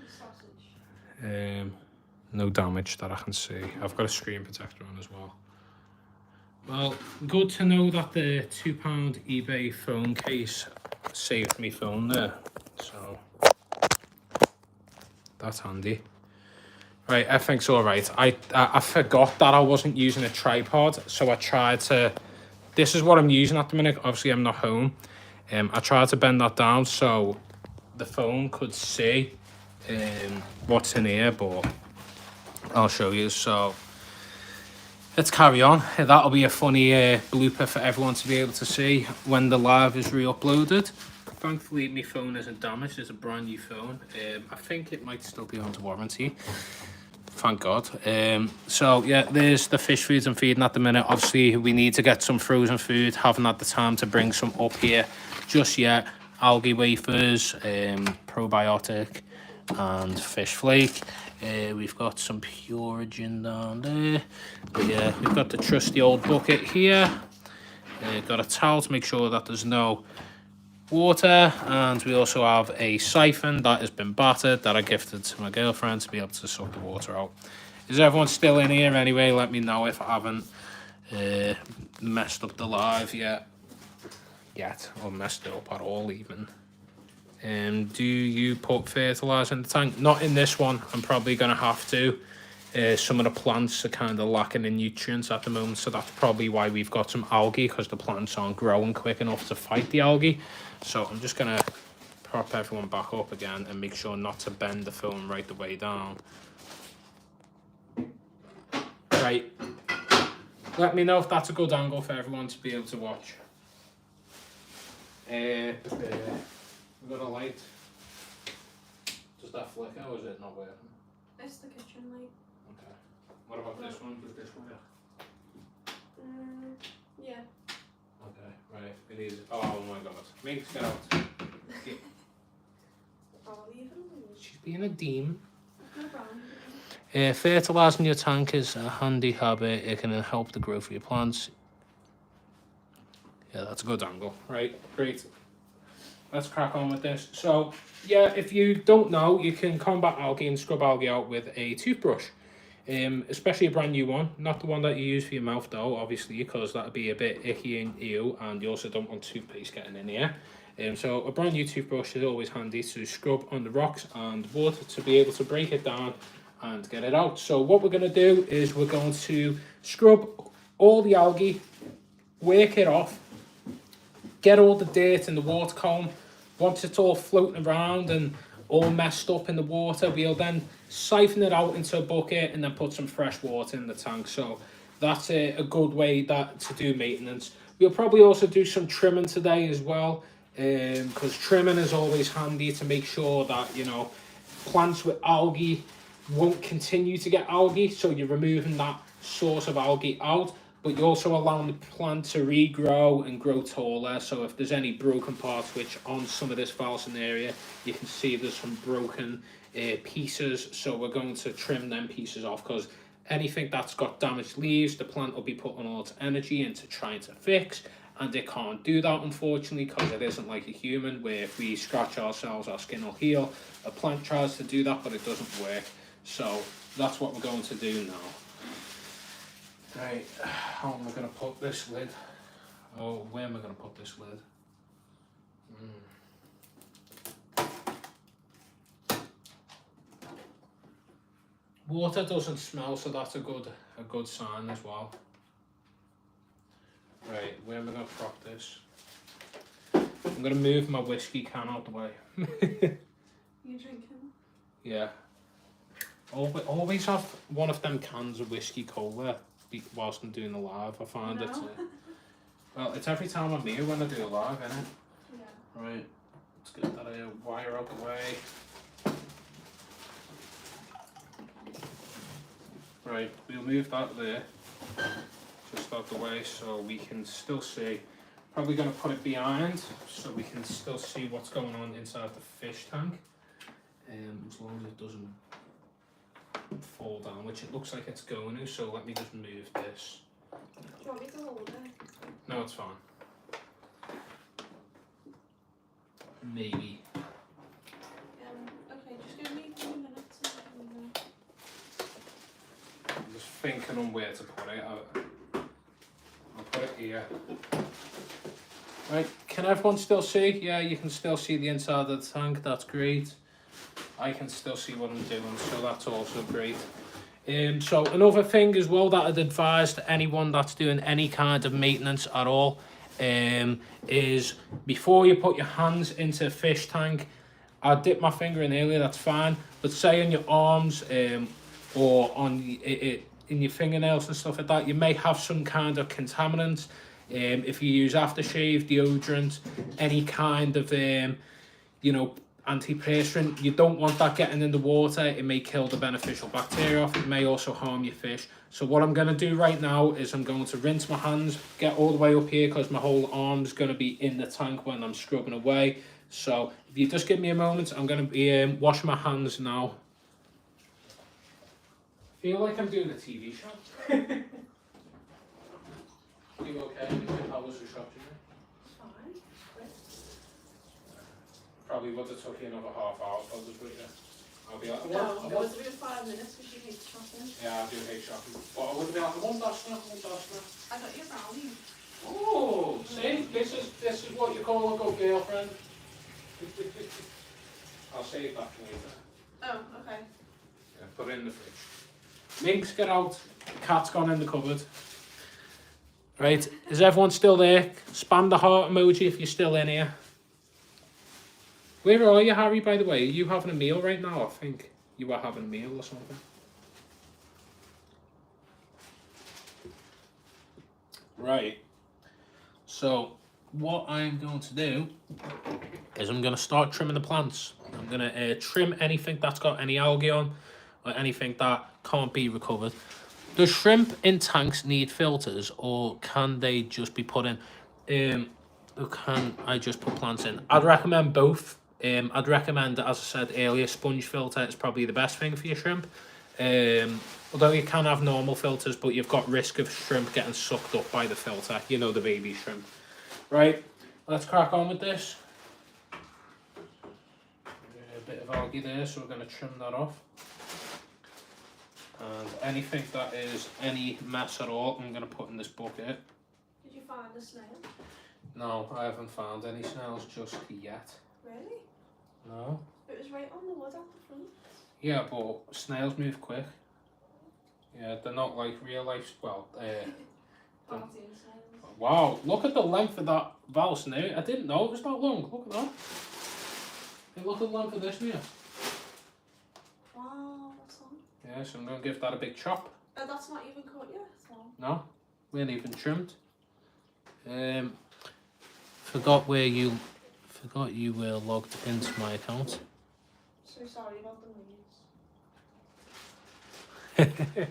Sausage. No damage that I can see. I've got a screen protector on as well. Well, good to know that the £2 eBay phone case saved me phone there. So that's handy. Right, everything's all right. I forgot that I wasn't using a tripod, so I tried to... This is what I'm using at the minute. Obviously, I'm not home. I tried to bend that down so the phone could see what's in here, but I'll show you. So let's carry on. That'll be a funny blooper for everyone to be able to see when the live is re-uploaded. Thankfully, my phone isn't damaged. It's a brand new phone. I think it might still be under warranty. Thank God. So yeah, there's the fish foods I'm feeding at the minute. Obviously, we need to get some frozen food. Haven't had the time to bring some up here just yet. Algae wafers, probiotic, and fish flake. We've got some Purigen down there. But yeah, we've got the trusty old bucket here. Got a towel to make sure that there's no water, and we also have a siphon that has been battered that I gifted to my girlfriend to be able to suck the water out. Is everyone still in here anyway? Let me know if I haven't messed up the live yet, or messed it up at all even. Do you put fertilizer in the tank? Not in this one. I'm probably going to have to. Some of the plants are kind of lacking in nutrients at the moment, so that's probably why we've got some algae, because the plants aren't growing quick enough to fight the algae. So I'm just going to prop everyone back up again and make sure not to bend the phone right the way down. Right. Let me know if that's a good angle for everyone to be able to watch. We've got a light. Does that flicker or is it not working? It's the kitchen light. Okay. What about this one? Does this work? Yeah. Okay, right. It is. Oh my god. Minx, get out. She's being a demon. Fertilising your tank is a handy habit. It can help the growth of your plants. Yeah, that's a good angle. Right, great. Let's crack on with this. So, yeah, if you don't know, you can combat algae and scrub algae out with a toothbrush. Especially a brand new one. Not the one that you use for your mouth, though, obviously, because that would be a bit icky and ew, and you also don't want toothpaste getting in here. So a brand new toothbrush is always handy to scrub on the rocks and wood to be able to break it down and get it out. So what we're going to do is we're going to scrub all the algae, work it off, get all the dirt in the water column. Once it's all floating around and all messed up in the water, we'll then siphon it out into a bucket and then put some fresh water in the tank. So that's a good way to do maintenance. We'll probably also do some trimming today as well, because trimming is always handy to make sure that, you know, plants with algae won't continue to get algae. So you're removing that source of algae out, but you're also allowing the plant to regrow and grow taller. So if there's any broken parts, which on some of this Falson area, you can see there's some broken pieces. So we're going to trim them pieces off, because anything that's got damaged leaves, the plant will be putting all its energy into trying to fix, and it can't do that, unfortunately, because it isn't like a human, where if we scratch ourselves, our skin will heal. A plant tries to do that, but it doesn't work. So that's what we're going to do now. Right, how am I going to put this lid? Oh, where am I going to put this lid? Water doesn't smell, so that's a good sign as well. Right, where am I going to prop this? I'm going to move my whiskey can out the way. You drinking? Yeah. Always have one of them cans of whiskey cola whilst I'm doing the live. I find it. Well, it's every time I'm here when I do a live, isn't it? Yeah. Right. Let's get that wire out the way. Right, we'll move that there, just out the way so we can still see. Probably going to put it behind so we can still see what's going on inside the fish tank. As long as it doesn't fall down, which it looks like it's going to, so let me just move this. Do you want me to hold it? No, it's fine. Maybe. Okay, just give me 2 minutes. I'm just thinking on where to put it. I'll put it here. Right, can everyone still see? Yeah, you can still see the inside of the tank, that's great. I can still see what I'm doing, so that's also great. So another thing as well that I'd advise to anyone that's doing any kind of maintenance at all, is before you put your hands into a fish tank, I dip my finger in earlier, that's fine, but say on your arms or on in your fingernails and stuff like that, you may have some kind of contaminants. If you use aftershave, deodorant, any kind of antiperspirant, you don't want that getting in the water. It may kill the beneficial bacteria off. It may also harm your fish. So what I'm going to do right now is I'm going to rinse my hands, get all the way up here because my whole arm's going to be in the tank when I'm scrubbing away. So if you just give me a moment, I'm going to be washing my hands now. I feel like I'm doing a TV show. Are you okay? How was the shop today? Fine. Great. Probably would have took you another half hour, if I was with you. I'll be like, No, it was about 5 minutes because she hates shopping. yeah, I do hate shopping. But I would be like, one dustner. I got your brownie. Oh, see, this is what you call a good girlfriend. I'll save that for later. Oh, okay. Yeah, put it in the fridge. Minx, get out. The cat's gone in the cupboard. Right, is everyone still there? Spam the heart emoji if you're still in here. Where are you, Harry, by the way? Are you having a meal right now? I think you are having a meal or something. Right. So, what I'm going to do is I'm going to start trimming the plants. I'm going to trim anything that's got any algae on or anything that can't be recovered. Does shrimp in tanks need filters, or can they just be put in? Or can I just put plants in? I'd recommend both. I'd recommend, as I said earlier, sponge filter is probably the best thing for your shrimp. Although you can have normal filters, but you've got risk of shrimp getting sucked up by the filter. You know, the baby shrimp. Right, let's crack on with this. A bit of algae there, so we're going to trim that off. And anything that is any mess at all, I'm going to put in this bucket. Did you find a snail? No, I haven't found any snails just yet. Really? No. It was right on the wood at the front. Yeah, but snails move quick. Yeah, they're not like real life. Well, Cartoon snails. wow, look at the length of that valve now. I didn't know it was that long. Look at that. Hey, look at the length of this now. Wow, that's long. Yeah, so I'm going to give that a big chop. That's not even cut yet. So. No, we ain't even trimmed. Forgot you were logged into my account. So sorry about the noise.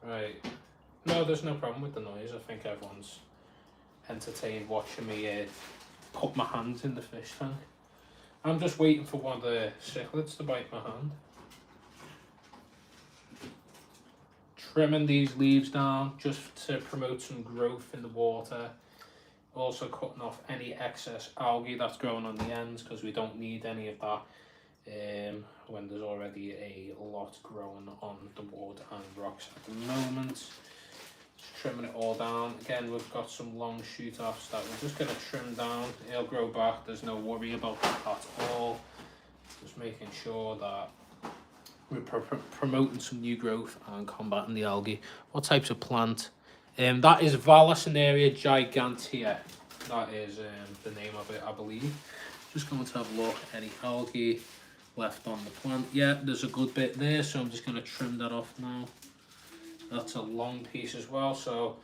Right. No, there's no problem with the noise. I think everyone's entertained watching me put my hands in the fish tank. I'm just waiting for one of the cichlids to bite my hand. Trimming these leaves down just to promote some growth in the water. Also cutting off any excess algae that's growing on the ends because we don't need any of that when there's already a lot growing on the wood and rocks at the moment. Just trimming it all down. Again, we've got some long shoot offs that we're just going to trim down. It'll grow back, there's no worry about that at all. Just making sure that we're promoting some new growth and combating the algae. What types of plant? That is Vallisneria gigantea. That is the name of it, I believe. Just going to have a look. Any algae left on the plant? Yeah, there's a good bit there, so I'm just going to trim that off now. That's a long piece as well, so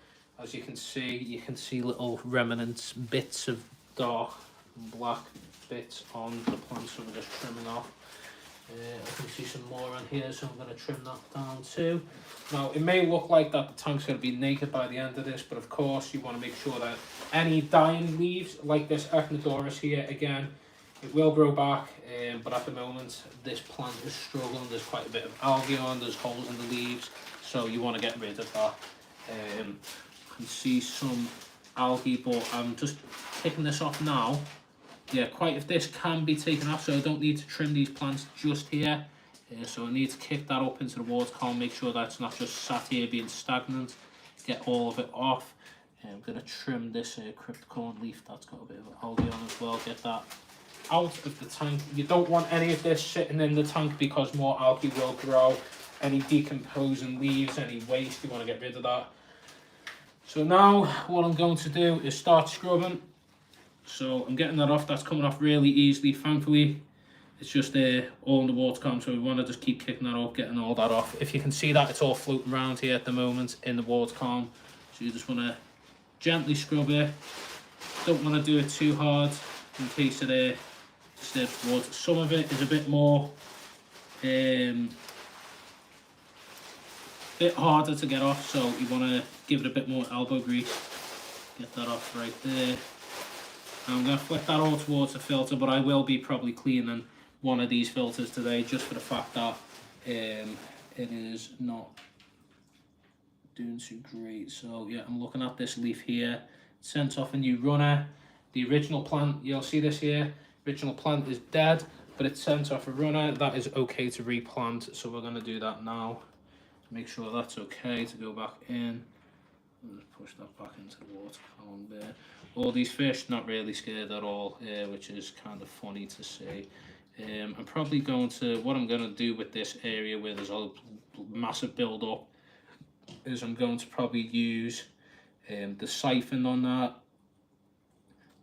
as you can see little remnants, bits of dark and black bits on the plant, so we're just trimming off. I can see some more on here, so I'm going to trim that down too. Now, it may look like that the tank's going to be naked by the end of this, but of course you want to make sure that any dying leaves, like this Echinodoris here, again, it will grow back, but at the moment this plant is struggling. There's quite a bit of algae on, there's holes in the leaves, so you want to get rid of that. You can see some algae, but I'm just taking this off now. Yeah, quite if this can be taken off, so I don't need to trim these plants just here. So I need to kick that up into the water column, make sure that's not just sat here being stagnant. Get all of it off. I'm going to trim this cryptocorn leaf that's got a bit of algae on as well. Get that out of the tank. You don't want any of this sitting in the tank because more algae will grow. Any decomposing leaves, any waste, you want to get rid of that. So now what I'm going to do is start scrubbing. So I'm getting that off. That's coming off really easily, thankfully. It's just all in the water column, so we want to just keep kicking that up, getting all that off. If you can see that, it's all floating around here at the moment in the water column. So you just want to gently scrub it. Don't want to do it too hard in case it disturbs the water. Some of it is a bit more, bit harder to get off, so you want to give it a bit more elbow grease. Get that off right there. I'm going to flick that all towards the filter, but I will be probably cleaning one of these filters today just for the fact that it is not doing too great. So yeah, I'm looking at this leaf here. Sent off a new runner. The original plant, you'll see this here, original plant is dead, but it's sent off a runner. That is okay to replant, so we're going to do that now. Make sure that's okay to go back in. Just push that back into the water column there. All these fish not really scared at all, which is kind of funny to see. I'm probably going to, what I'm going to do with this area where there's a massive build up is I'm going to probably use the siphon on that,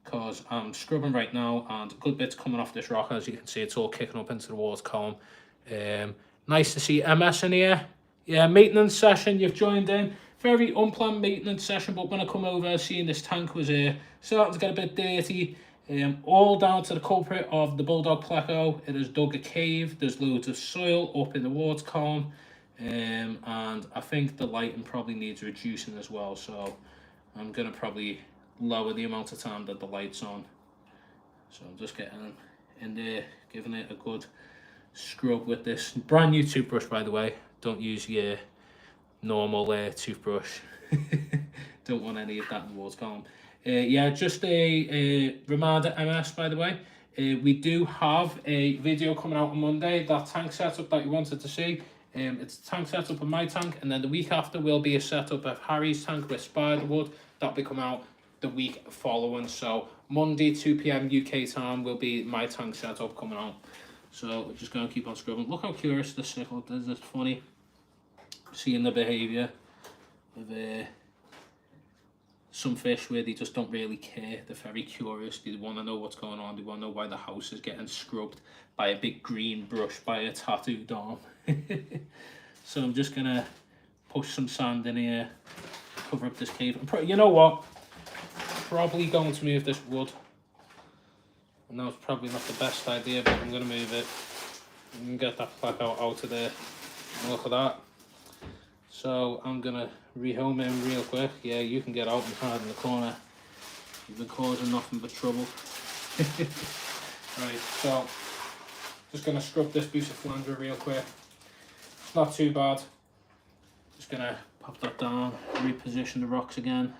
because I'm scrubbing right now and a good bit's coming off this rock. As you can see, it's all kicking up into the water column. Nice to see MS in here. Yeah, maintenance session, you've joined in. Very unplanned maintenance session, but when I come over, seeing this tank was starting to get a bit dirty. All down to the culprit of the bulldog pleco. It has dug a cave. There's loads of soil up in the water column, and I think the lighting probably needs reducing as well. So I'm gonna probably lower the amount of time that the light's on. So I'm just getting in there, giving it a good scrub with this brand new toothbrush, by the way. Don't use your normal toothbrush. Don't want any of that in the water column. Yeah, just a reminder, MS, by the way, we do have a video coming out on Monday, that tank setup that you wanted to see. It's a tank setup of my tank, and then the week after will be a setup of Harry's tank with spiderwood. That'll be coming out the week following. So Monday 2 PM UK time will be my tank setup coming out. So we're just going to keep on scrubbing. Look how curious this cichlid is. It's funny seeing the behaviour of some fish where they just don't really care. They're very curious. They want to know what's going on. They want to know why the house is getting scrubbed by a big green brush by a tattooed arm. So I'm just going to push some sand in here, cover up this cave. You know what? Probably going to move this wood. I know it's probably not the best idea, but I'm going to move it and get that pleco out of there. Look at that. So I'm going to rehome him real quick. Yeah, you can get out and hide in the corner. You've been causing nothing but trouble. Right, so just going to scrub this buciflanger real quick. It's not too bad. Just going to pop that down, reposition the rocks again.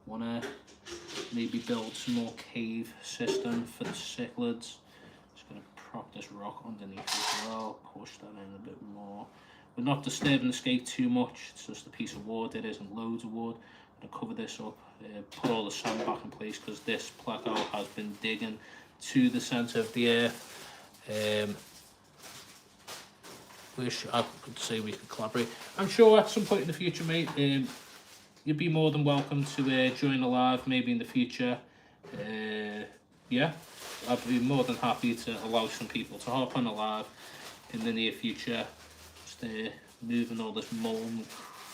Want to maybe build some more cave system for the cichlids. Just going to prop this rock underneath as well, push that in a bit more. We're not disturbing the skate too much, it's just a piece of wood, it isn't loads of wood. I'm going to cover this up, put all the sand back in place, because this pleco has been digging to the centre of the earth. Wish I could say we could collaborate. I'm sure at some point in the future, mate, you'd be more than welcome to join a live maybe in the future. Yeah, I'd be more than happy to allow some people to hop on a live in the near future. Just moving all this mold and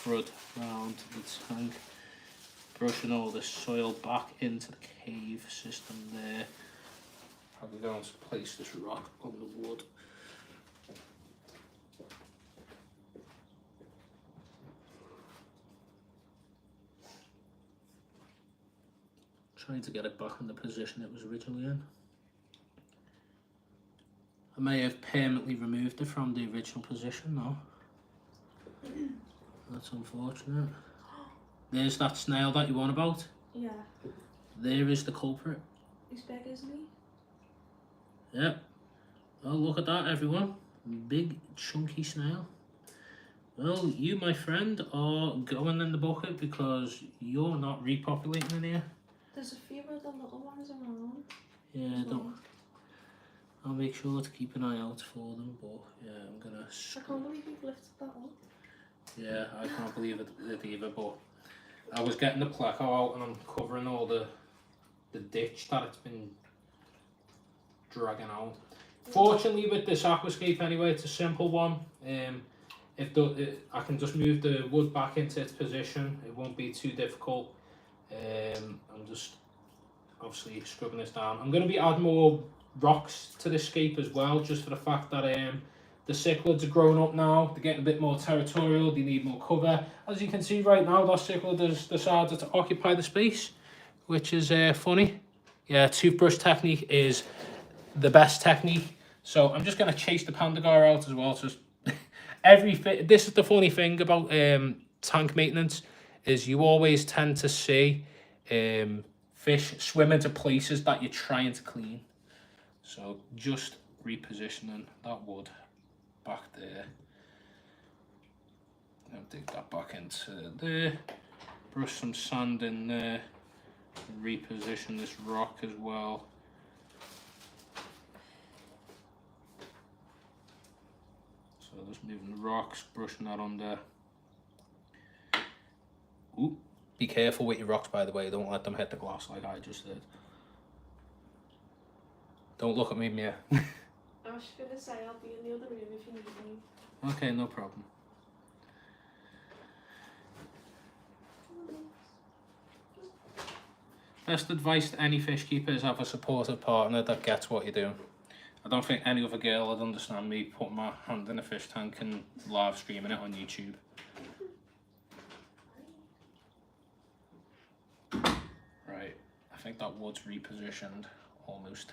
crud around the tank, brushing all this soil back into the cave system there. Probably going to place this rock on the wood. Trying to get it back in the position it was originally in. I may have permanently removed it from the original position now. That's unfortunate. There's that snail that you want about. Yeah. There is the culprit. He's big, isn't he? Yeah. Oh, look at that, everyone. Big, chunky snail. Well, you, my friend, are going in the bucket because you're not repopulating in here. There's a few of the little ones around. Yeah, don't. I'll make sure to keep an eye out for them, but yeah, I'm gonna. I can't believe you've lifted that up. Yeah, I can't believe it either, but I was getting the placo out and I'm covering all the ditch that it's been dragging out. Fortunately, with this aquascape anyway, it's a simple one. I can just move the wood back into its position. It won't be too difficult. I'm just obviously scrubbing this down. I'm going to be adding more rocks to this scape as well, just for the fact that the cichlids are growing up now. They're getting a bit more territorial. They need more cover. As you can see right now, that cichlid has decided to occupy the space, which is funny. Yeah, toothbrush technique is the best technique. So I'm just going to chase the pandagar out as well. Just this is the funny thing about tank maintenance, is you always tend to see fish swim into places that you're trying to clean. So just repositioning that wood back there. Now dig that back into there. Brush some sand in there. Reposition this rock as well. So just moving the rocks, brushing that under. Ooh, be careful with your rocks, by the way. Don't let them hit the glass like I just did. Don't look at me, Mia. I was just gonna say I'll be in the other room if you need me. Okay, no problem. Best advice to any fish keeper is have a supportive partner that gets what you're doing. I don't think any other girl would understand me putting my hand in a fish tank and live streaming it on YouTube. Right, I think that wood's repositioned almost.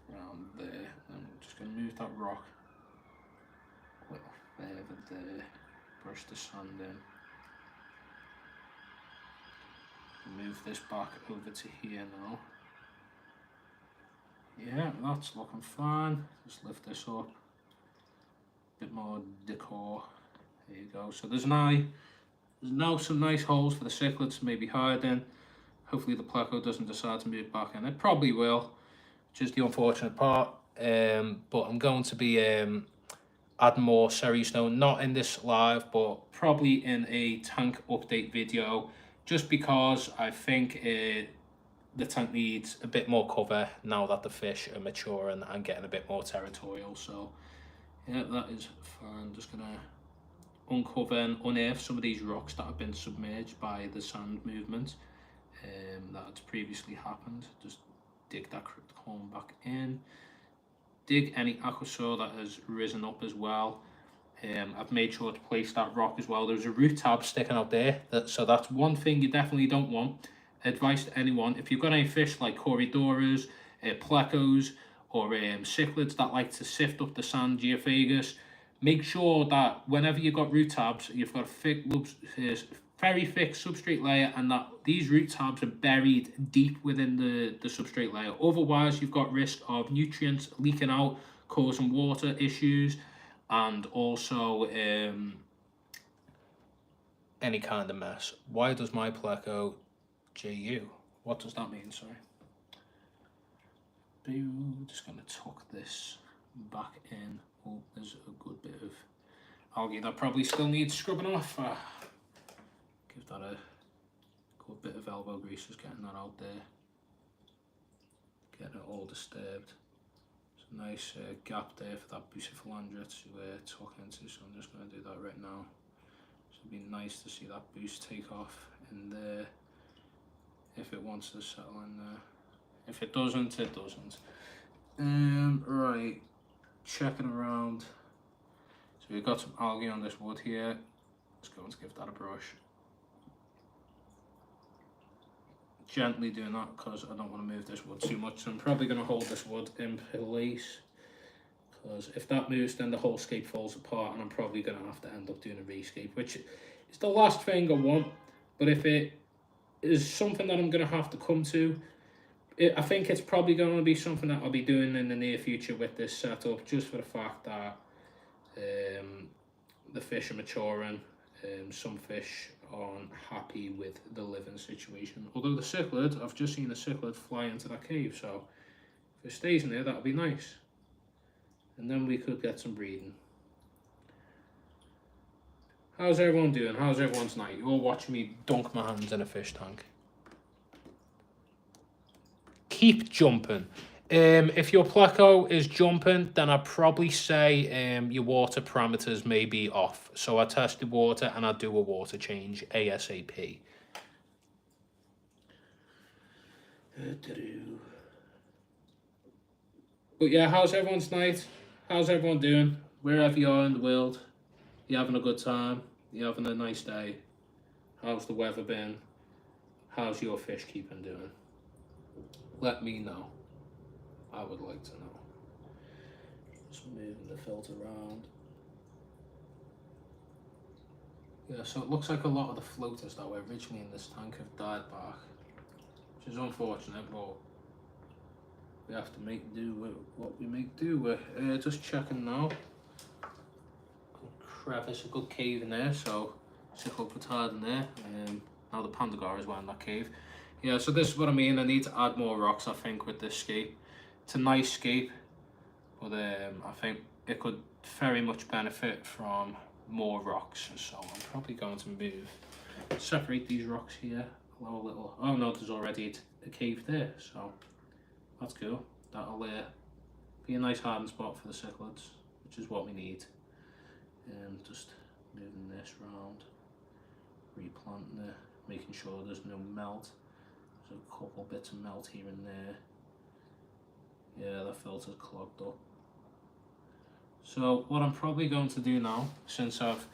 Around there. I'm just going to move that rock a little further there. Brush the sand in. Move this back over to here now. Yeah, that's looking fine. Just lift this up. Bit more decor. There you go. So there's now some nice holes for the cichlids to maybe hide in. Hopefully the placo doesn't decide to move back in. It probably will, which is the unfortunate part. But I'm going to be adding more Ceres stone, not in this live, but probably in a tank update video, just because I think the tank needs a bit more cover now that the fish are maturing and getting a bit more territorial. So yeah, that is fine. Just gonna uncover and unearth some of these rocks that have been submerged by the sand movement that had previously happened. Just dig that cryptochrome back in. Dig any aquasaur that has risen up as well. I've made sure to place that rock as well. There's a root tab sticking out there, so that's one thing you definitely don't want. Advice to anyone: if you've got any fish like corydoras, plecos, or cichlids that like to sift up the sand, geophagus, make sure that whenever you've got root tabs, you've got a very thick substrate layer, and that these root tabs are buried deep within the substrate layer. Otherwise, you've got risk of nutrients leaking out, causing water issues, and also any kind of mess. Why does my pleco JU? What does that mean? Sorry. Just gonna tuck this back in. Oh, there's a good bit of algae that probably still needs scrubbing off. Give that a good bit of elbow grease, just getting that out there. Getting it all disturbed. There's a nice gap there for that bucephalandra to tuck into, so I'm just going to do that right now. So it'd be nice to see that boost take off in there. if it wants to settle in there. If it doesn't, it doesn't. Right, checking around. So we've got some algae on this wood here. Let's go and give that a brush. Gently doing that because I don't want to move this wood too much. So I'm probably going to hold this wood in place, because if that moves, then the whole scape falls apart, and I'm probably going to have to end up doing a rescape, which is the last thing I want. But if it is something that I'm going to have to come to, I think it's probably going to be something that I'll be doing in the near future with this setup, just for the fact that the fish are maturing. Some fish aren't happy with the living situation. Although the cichlid, I've just seen the cichlid fly into that cave, so if it stays in there, that'll be nice. And then we could get some breeding. How's everyone doing? How's everyone's night? You're all watching me dunk my hands in a fish tank. Keep jumping. If your pleco is jumping, then I'd probably say your water parameters may be off. So I test the water and I do a water change ASAP. But yeah, how's everyone's night? How's everyone doing? Wherever you are in the world, you having a good time? You having a nice day? How's the weather been? How's your fish keeping doing? Let me know. I would like to know. Just moving the filter around. Yeah, so it looks like a lot of the floaters that were originally in this tank have died back, which is unfortunate, but we have to make do with what we make do with. Just checking now. Good crevice, a good cave in there, so cichlid petard in there. Now the pandagar is well in that cave. Yeah, so this is what I mean. I need to add more rocks, I think, with this scape. It's a nice scape, but I think it could very much benefit from more rocks. So I'm probably going to separate these rocks here. Allow a little. Oh no, there's already a cave there, so that's cool. That'll be a nice hiding spot for the cichlids, which is what we need. Just moving this around, replanting it, making sure there's no melt. There's a couple bits of melt here and there. Yeah, the filter's clogged up. So what I'm probably going to do now, since I've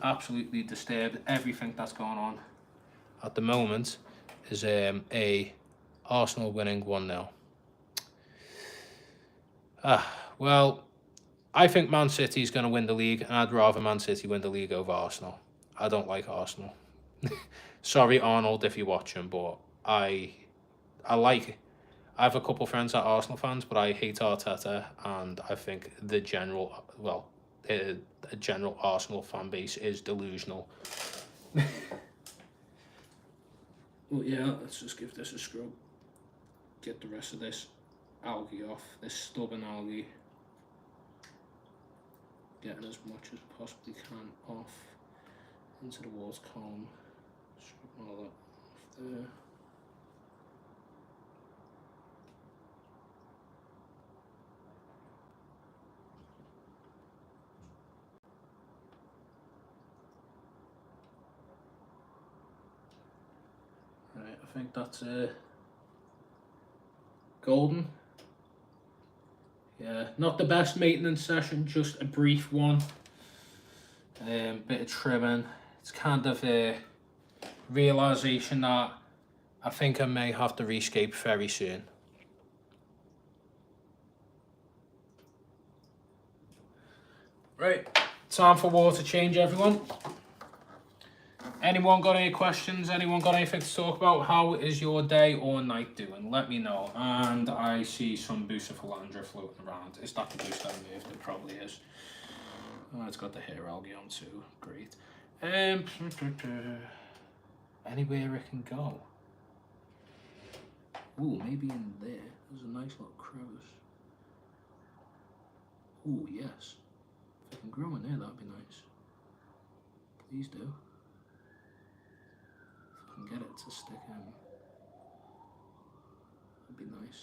absolutely disturbed everything that's going on at the moment, is a Arsenal winning 1-0. Well, I think Man City is going to win the league, and I'd rather Man City win the league over Arsenal. I don't like Arsenal. Sorry, Arnold, if you're watching, but I have a couple friends that are Arsenal fans, but I hate Arteta, and I think the general Arsenal fan base is delusional. Well, yeah, let's just give this a scrub. Get the rest of this algae off, this stubborn algae. Getting as much as possibly can off into the water column. Scrub all that off there. Right, I think that's golden. Yeah, not the best maintenance session, just a brief one. Bit of trimming. It's kind of a realization that I think I may have to rescape very soon. Right, time for water change, everyone. Anyone got any questions? Anyone got anything to talk about? How is your day or night doing? Let me know. And I see some Bucephalandra floating around. Is that the boost I moved? It probably is. Oh, it's got the hair algae on too. Great. Anywhere it can go. Ooh, maybe in there. There's a nice little crevice. Ooh, yes. If it can grow in there, that'd be nice. Please do. If I can get it to stick in, that'd be nice.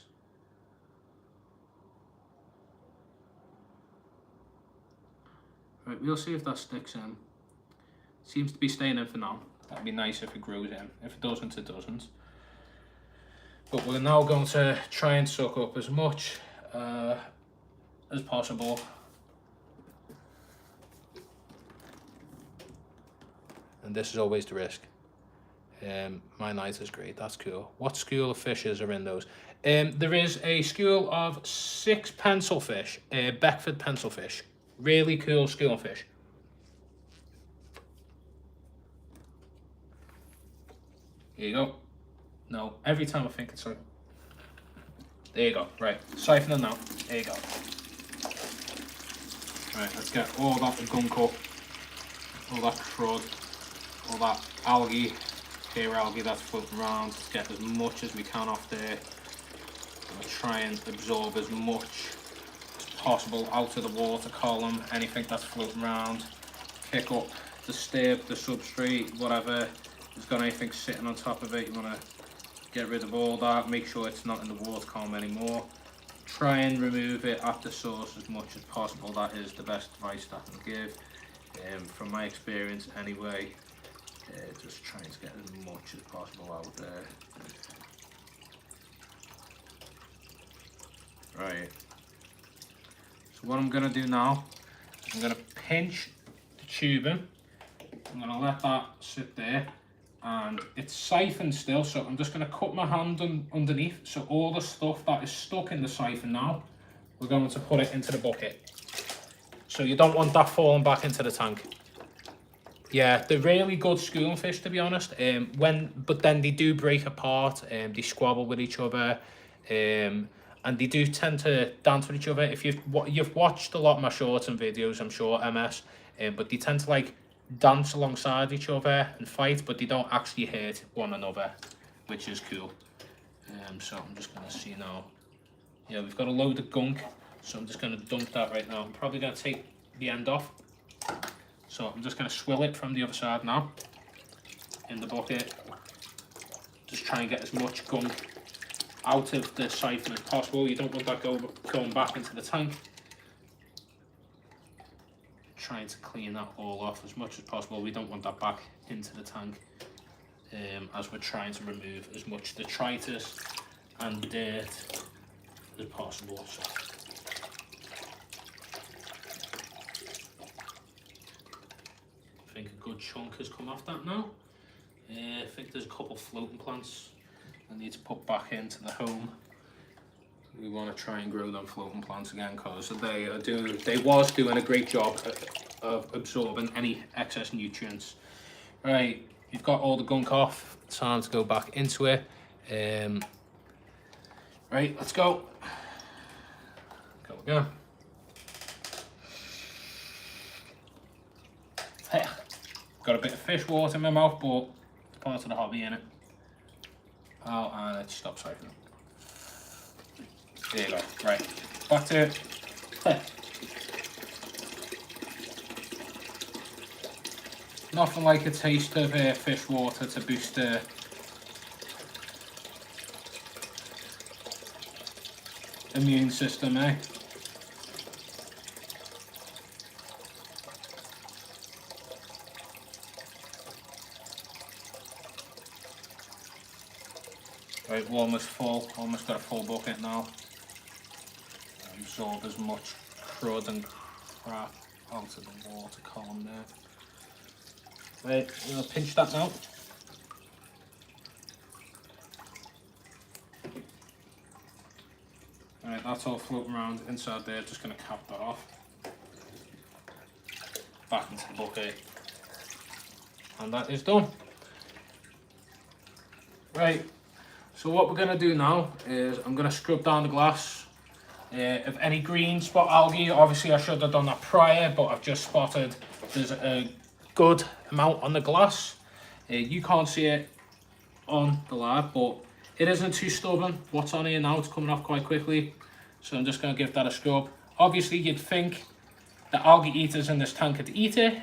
Right, we'll see if that sticks in. Seems to be staying in for now. That'd be nice if it grows in. If it doesn't, it doesn't. But we're now going to try and soak up as much as possible. And this is always the risk. My night is great, that's cool. What school of fishes are in those? There is a school of 6 pencilfish, Beckford pencilfish. Really cool school of fish. Here you go. No, every time I think it's like... There you go, right. Siphoning now. There you go. Right, let's get all that gunk up, all that crud, all that algae, hair algae that's floating around. Let's get as much as we can off there. We'll try and absorb as much as possible out of the water column, anything that's floating around. Pick up, disturb the substrate, whatever. If there's got anything sitting on top of it, you want to get rid of all that. Make sure it's not in the water column anymore. Try and remove it at the source as much as possible. That is the best advice that I can give. From my experience anyway, just trying to get as much as possible out there. Right. So what I'm going to do now, I'm going to pinch the tubing. I'm going to let that sit there. And it's siphoned still, so I'm just going to cut my hand underneath. So all the stuff that is stuck in the siphon now, we're going to put it into the bucket. So you don't want that falling back into the tank. Yeah, they're really good schooling fish, to be honest. But then they do break apart, they squabble with each other, and they do tend to dance with each other. If you've watched a lot of my shorts and videos, I'm sure, MS, but they tend to like dance alongside each other and fight, but they don't actually hurt one another, which is cool. So I'm just going to see now. Yeah, we've got a load of gunk, so I'm just going to dump that right now. I'm probably going to take the end off. So I'm just going to swill it from the other side now in the bucket. Just try and get as much gunk out of the siphon as possible. You don't want that going back into the tank. Trying to clean that all off as much as possible. We don't want that back into the tank, as we're trying to remove as much detritus and dirt as possible. So I think a good chunk has come off that now. I think there's a couple floating plants I need to put back into the home. We want to try and grow them floating plants again, because they was doing a great job of absorbing any excess nutrients. Right, you've got all the gunk off. Time to go back into it. Right, let's go. Go again. Hey, got a bit of fish water in my mouth, but it's part of the hobby, innit? Oh, and it stopped siphoning. There you go. Right, back to it. Nothing like a taste of fish water to boost the immune system, eh? Right, we're almost full. Almost got a full bucket now. Absorb as much crud and crap out of the water column there. Right, I'm going to pinch that now. Right, that's all floating around inside there. Just going to cap that off. Back into the bucket. And that is done. Right, so what we're going to do now is I'm going to scrub down the glass of any green spot algae. Obviously I should have done that prior, but I've just spotted there's a good amount on the glass. You can't see it on the lab, but it isn't too stubborn. What's on here now, it's coming off quite quickly. So I'm just going to give that a scrub. Obviously you'd think the algae eaters in this tank could eat it,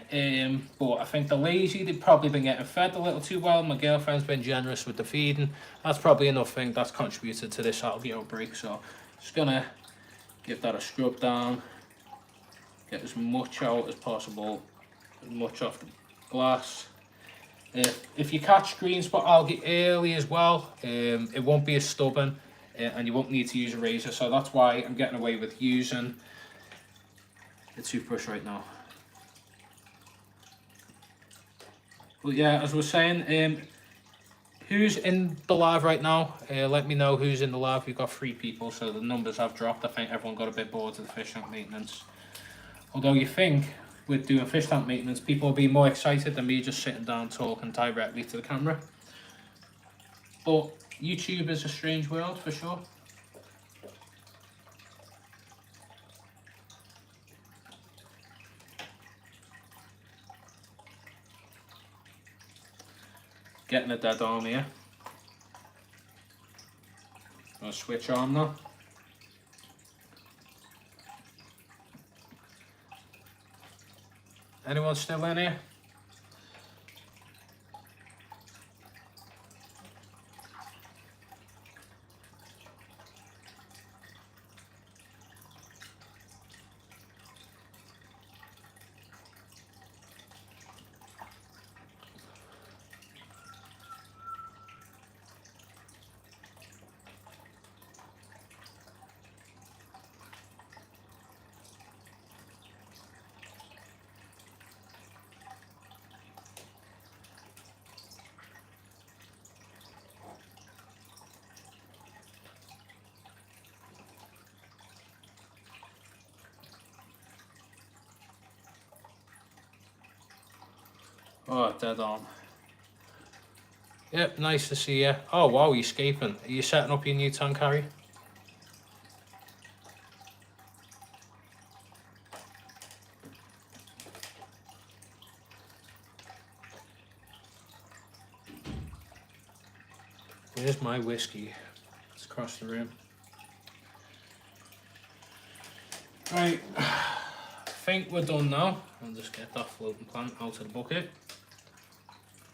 but I think they're lazy. They've probably been getting fed a little too well. My girlfriend's been generous with the feeding. That's probably another thing that's contributed to this algae outbreak. So just going to give that a scrub down, get as much out as possible, as much off the glass. If you catch green spot algae early as well, it won't be as stubborn, and you won't need to use a razor. So that's why I'm getting away with using the toothbrush right now. But yeah, as we're saying, who's in the live right now? Let me know who's in the live. We've got 3 people, so the numbers have dropped. I think everyone got a bit bored of the fish tank maintenance. Although you think with doing fish tank maintenance, people will be more excited than me just sitting down talking directly to the camera. But YouTube is a strange world for sure. Getting a dead arm here. I'll switch arm now. Anyone still in here? Oh, dead arm. Yep, nice to see you. Oh wow, you're escaping. Are you setting up your new tank, Harry? Where's my whiskey? It's across the room. Right, I think we're done now. I'll just get that floating plant out of the bucket.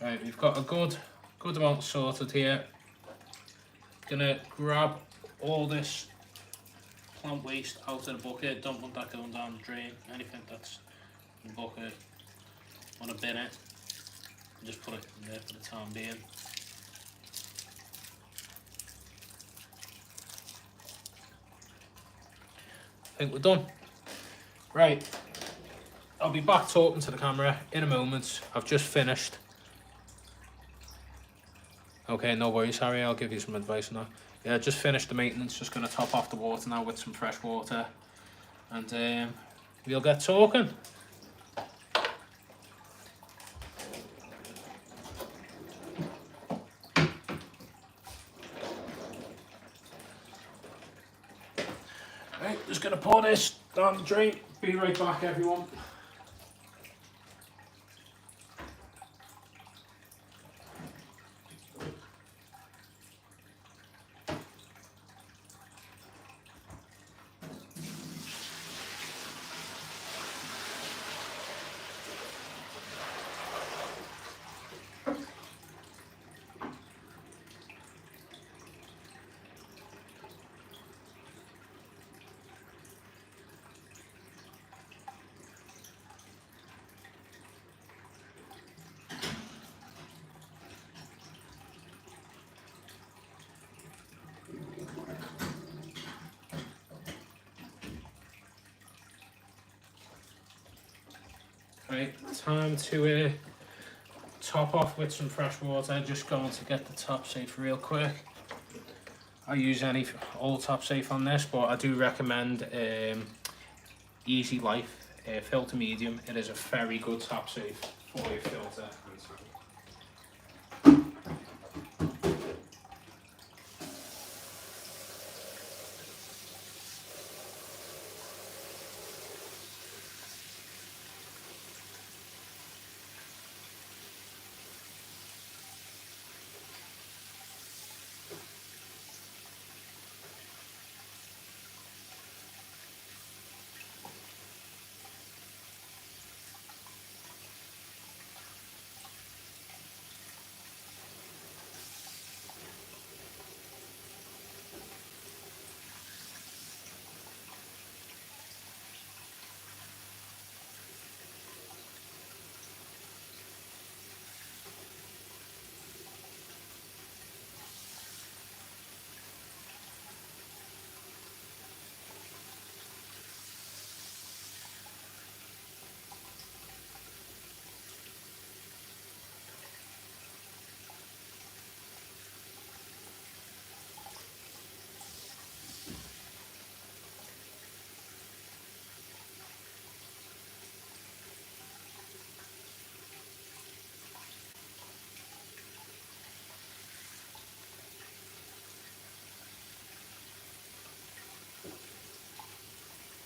Right, we've got a good amount sorted here. Gonna grab all this plant waste out of the bucket. Don't want that going down the drain. Anything that's in the bucket, want to bin it. Just put it in there for the time being. I think we're done. Right, I'll be back talking to the camera in a moment. I've just finished. Okay, no worries, Harry, I'll give you some advice now. Yeah, just finished the maintenance, just going to top off the water now with some fresh water. And we'll get talking. Right, just going to pour this down the drain. Be right back, everyone. Right, time to top off with some fresh water. Just going to get the top safe real quick. I use any old top safe on this, but I do recommend Easy Life filter medium. It is a very good top safe for your filter.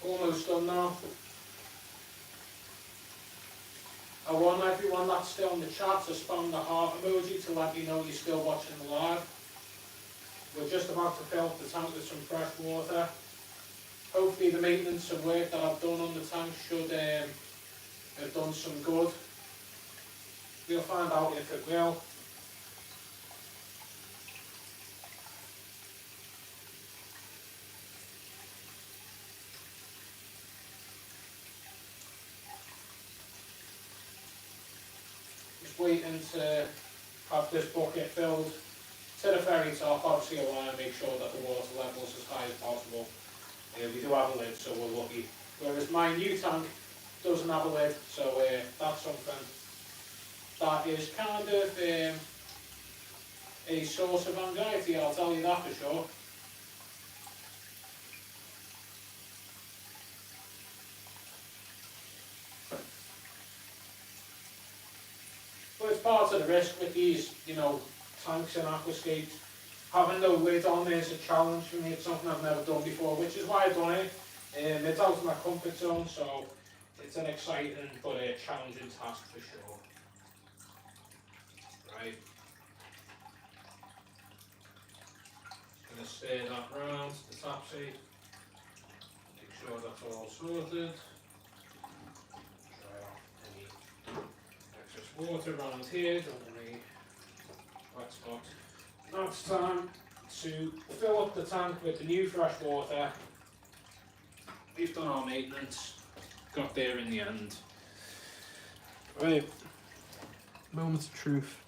Almost done now. I want everyone that's still in the chat to spam the heart emoji to let me know you're still watching the live. We're just about to fill up the tank with some fresh water. Hopefully the maintenance and work that I've done on the tank should have done some good. We'll find out if it will. Just waiting to have this bucket filled to the very top. Obviously I want to make sure that the water level is as high as possible. We do have a lid, so we're lucky. Whereas my new tank doesn't have a lid, so that's something that is kind of a source of anxiety, I'll tell you that for sure. But it's part of the risk with these, tanks and aquascapes. Having no lid on there is a challenge for me. It's something I've never done before, which is why I've done it. It's out of my comfort zone, so it's an exciting but a challenging task for sure. Right. Just going to stir that round to the tapsy. Make sure that's all sorted. Dry off any excess water around here. Don't want any wet spots. Now it's time to fill up the tank with the new fresh water. We've done our maintenance, got there in the end. Right, moment of truth.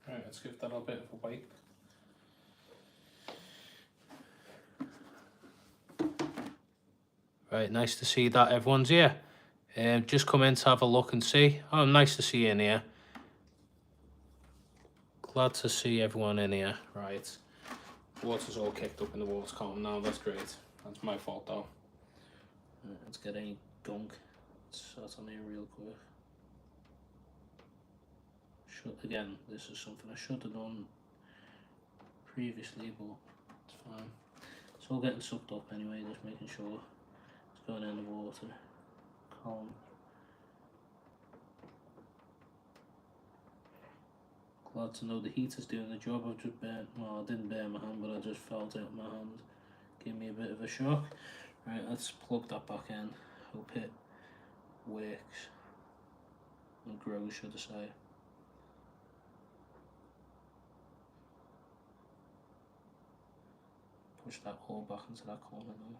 Right, let's give that a bit of a wipe. Right, nice to see that everyone's here. Just come in to have a look and see. Oh, nice to see you in here. Glad to see everyone in here. Right, water's all kicked up in the water column now. That's great. That's my fault though. Right, let's get any gunk sat on here real quick. Again, this is something I should have done previously, but it's fine. It's all getting sucked up anyway, just making sure it's going in the water column. Glad to know the heater's doing the job. I've just burnt, well, I didn't burn my hand, but I just felt it on my hand. Gave me a bit of a shock. Right, let's plug that back in. Hope it works and grows, should I say. Push that hole back into that corner now.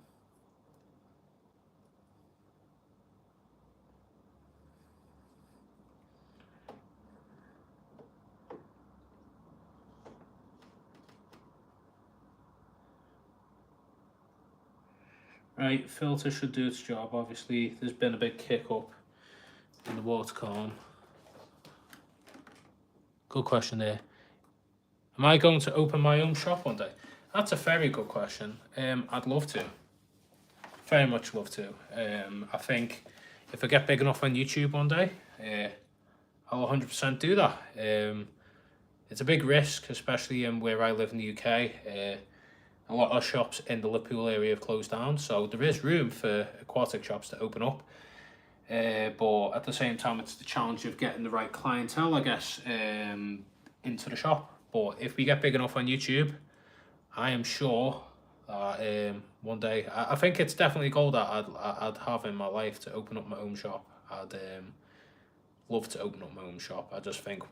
Right, filter should do its job. Obviously, there's been a big kick up in the water column. Good question there. Am I going to open my own shop one day? That's a very good question. I'd love to. Very much love to. I think if I get big enough on YouTube one day, I'll 100% do that. It's a big risk, especially in where I live in the UK. A lot of shops in the Liverpool area have closed down, so there is room for aquatic shops to open up. But at the same time, it's the challenge of getting the right clientele, I guess, into the shop. But if we get big enough on YouTube, I am sure that one day, I think it's definitely a goal that I'd have in my life, to open up my own shop. I'd love to open up my own shop. I just think,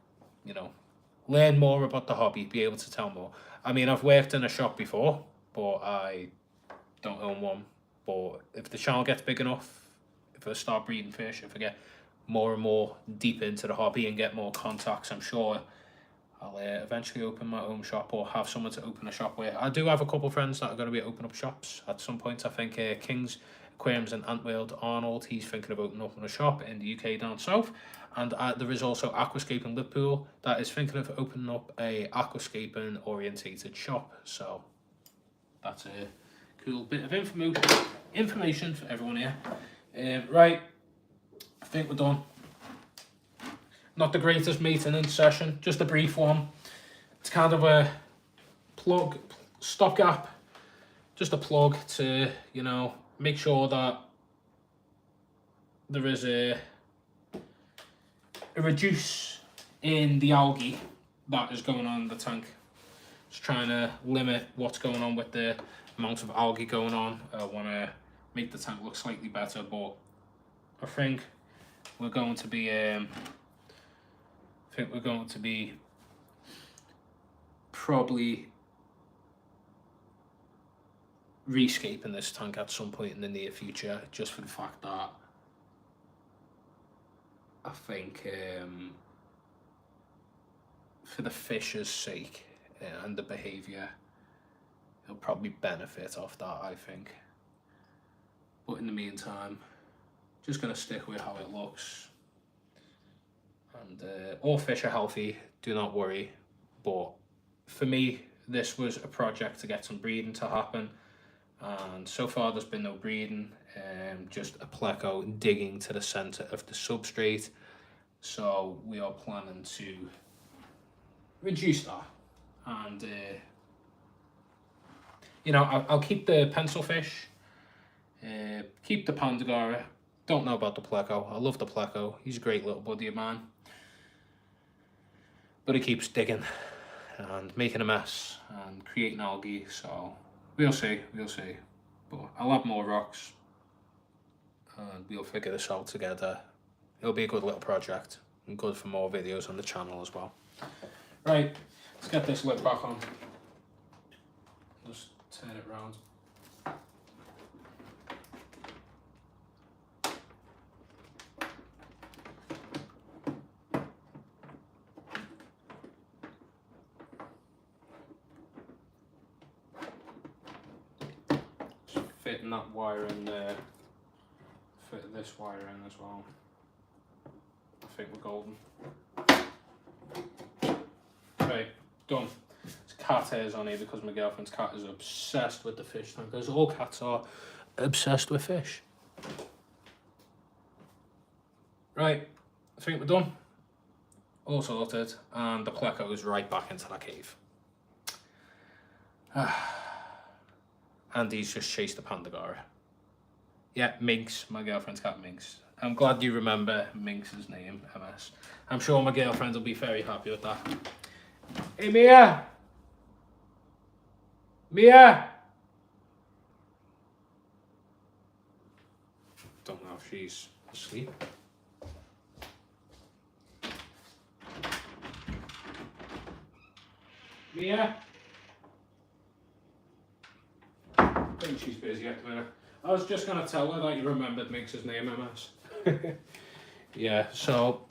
learn more about the hobby, be able to tell more. I mean, I've worked in a shop before, but I don't own one. But if the channel gets big enough, if I start breeding fish, if I get more and more deep into the hobby and get more contacts, I'm sure I'll eventually open my own shop or have someone to open a shop with. I do have a couple of friends that are going to be opening up shops at some point. I think King's Aquariums in Antworld, Arnold, he's thinking of opening up a shop in the UK down south. And there is also Aquascape in Liverpool that is thinking of opening up a aquascaping orientated shop. So that's a cool bit of information for everyone here. Right, I think we're done. Not the greatest maintenance session, just a brief one. It's kind of a stopgap, just a plug to, you know, make sure that there is a reduce in the algae that is going on in the tank. Just trying to limit what's going on with the amount of algae going on. I want to make the tank look slightly better, but I think we're going to be probably rescaping this tank at some point in the near future, just for the fact that I think for the fish's sake and the behaviour, he'll probably benefit off that, I think. But in the meantime, just going to stick with how it looks. And all fish are healthy, do not worry. But for me, this was a project to get some breeding to happen. And so far there's been no breeding, just a pleco digging to the centre of the substrate. So we are planning to reduce that. And, you know, I'll keep the pencil fish, keep the Pandagara. Don't know about the pleco. I love the pleco. He's a great little buddy of mine. But he keeps digging and making a mess and creating algae, so we'll see. But I'll have more rocks and we'll figure this out together. It'll be a good little project and good for more videos on the channel as well. Right, let's get this lid back on. Just turn it round. Fitting that wire in there, fit this wire in as well. I think we're golden. Right, done. There's cat hairs on here because my girlfriend's cat is obsessed with the fish tank, because all cats are obsessed with fish. Right, I think we're done. All sorted, and the pleco is right back into that cave. And he's just chased the Pandagara. Yeah, Minx, my girlfriend's cat Minx. I'm glad you remember Minx's name, MS. I'm sure my girlfriend will be very happy with that. Hey, Mia! Mia! Don't know if she's asleep. Mia? I think she's busy at the minute. I was just going to tell her that you remembered Minx's name, MS. Yeah, so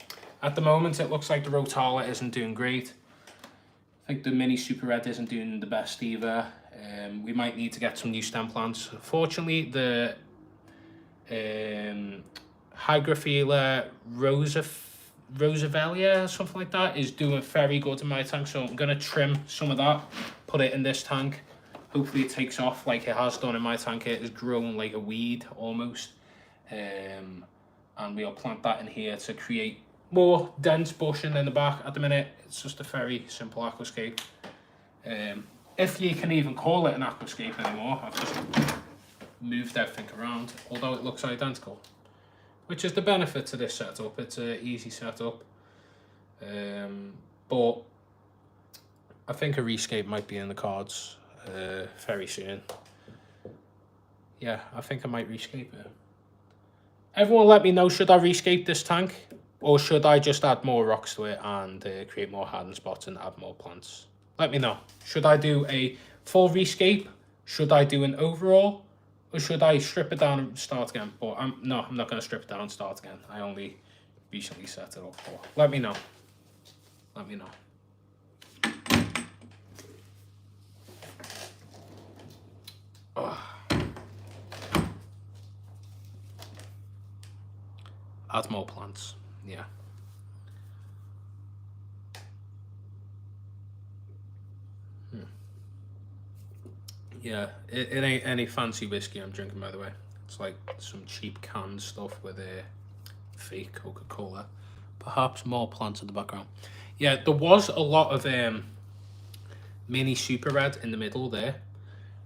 at the moment it looks like the Rotala isn't doing great. I think the Mini Super Red isn't doing the best either. We might need to get some new stem plants. Fortunately, the Hygrophila Roosevelt, something like that, is doing very good in my tank. So I'm going to trim some of that, put it in this tank. Hopefully it takes off like it has done in my tank. It is growing like a weed almost. And we'll plant that in here to create more dense bushing in the back. At the minute, it's just a very simple aquascape. If you can even call it an aquascape anymore. I've just moved everything around, although it looks identical. Which is the benefit to this setup. It's an easy setup. But I think a rescape might be in the cards. Very soon. Yeah, I think I might rescape it. Everyone let me know, should I rescape this tank? Or should I just add more rocks to it and create more hiding spots and add more plants? Let me know. Should I do a full rescape? Should I do an overall? Or should I strip it down and start again? But no, I'm not going to strip it down and start again. I only recently set it up. But let me know. Let me know. Add more plants. Yeah. Yeah, it ain't any fancy whiskey I'm drinking, by the way. It's like some cheap canned stuff with a fake Coca-Cola. Perhaps more plants in the background. Yeah, there was a lot of mini super red in the middle there,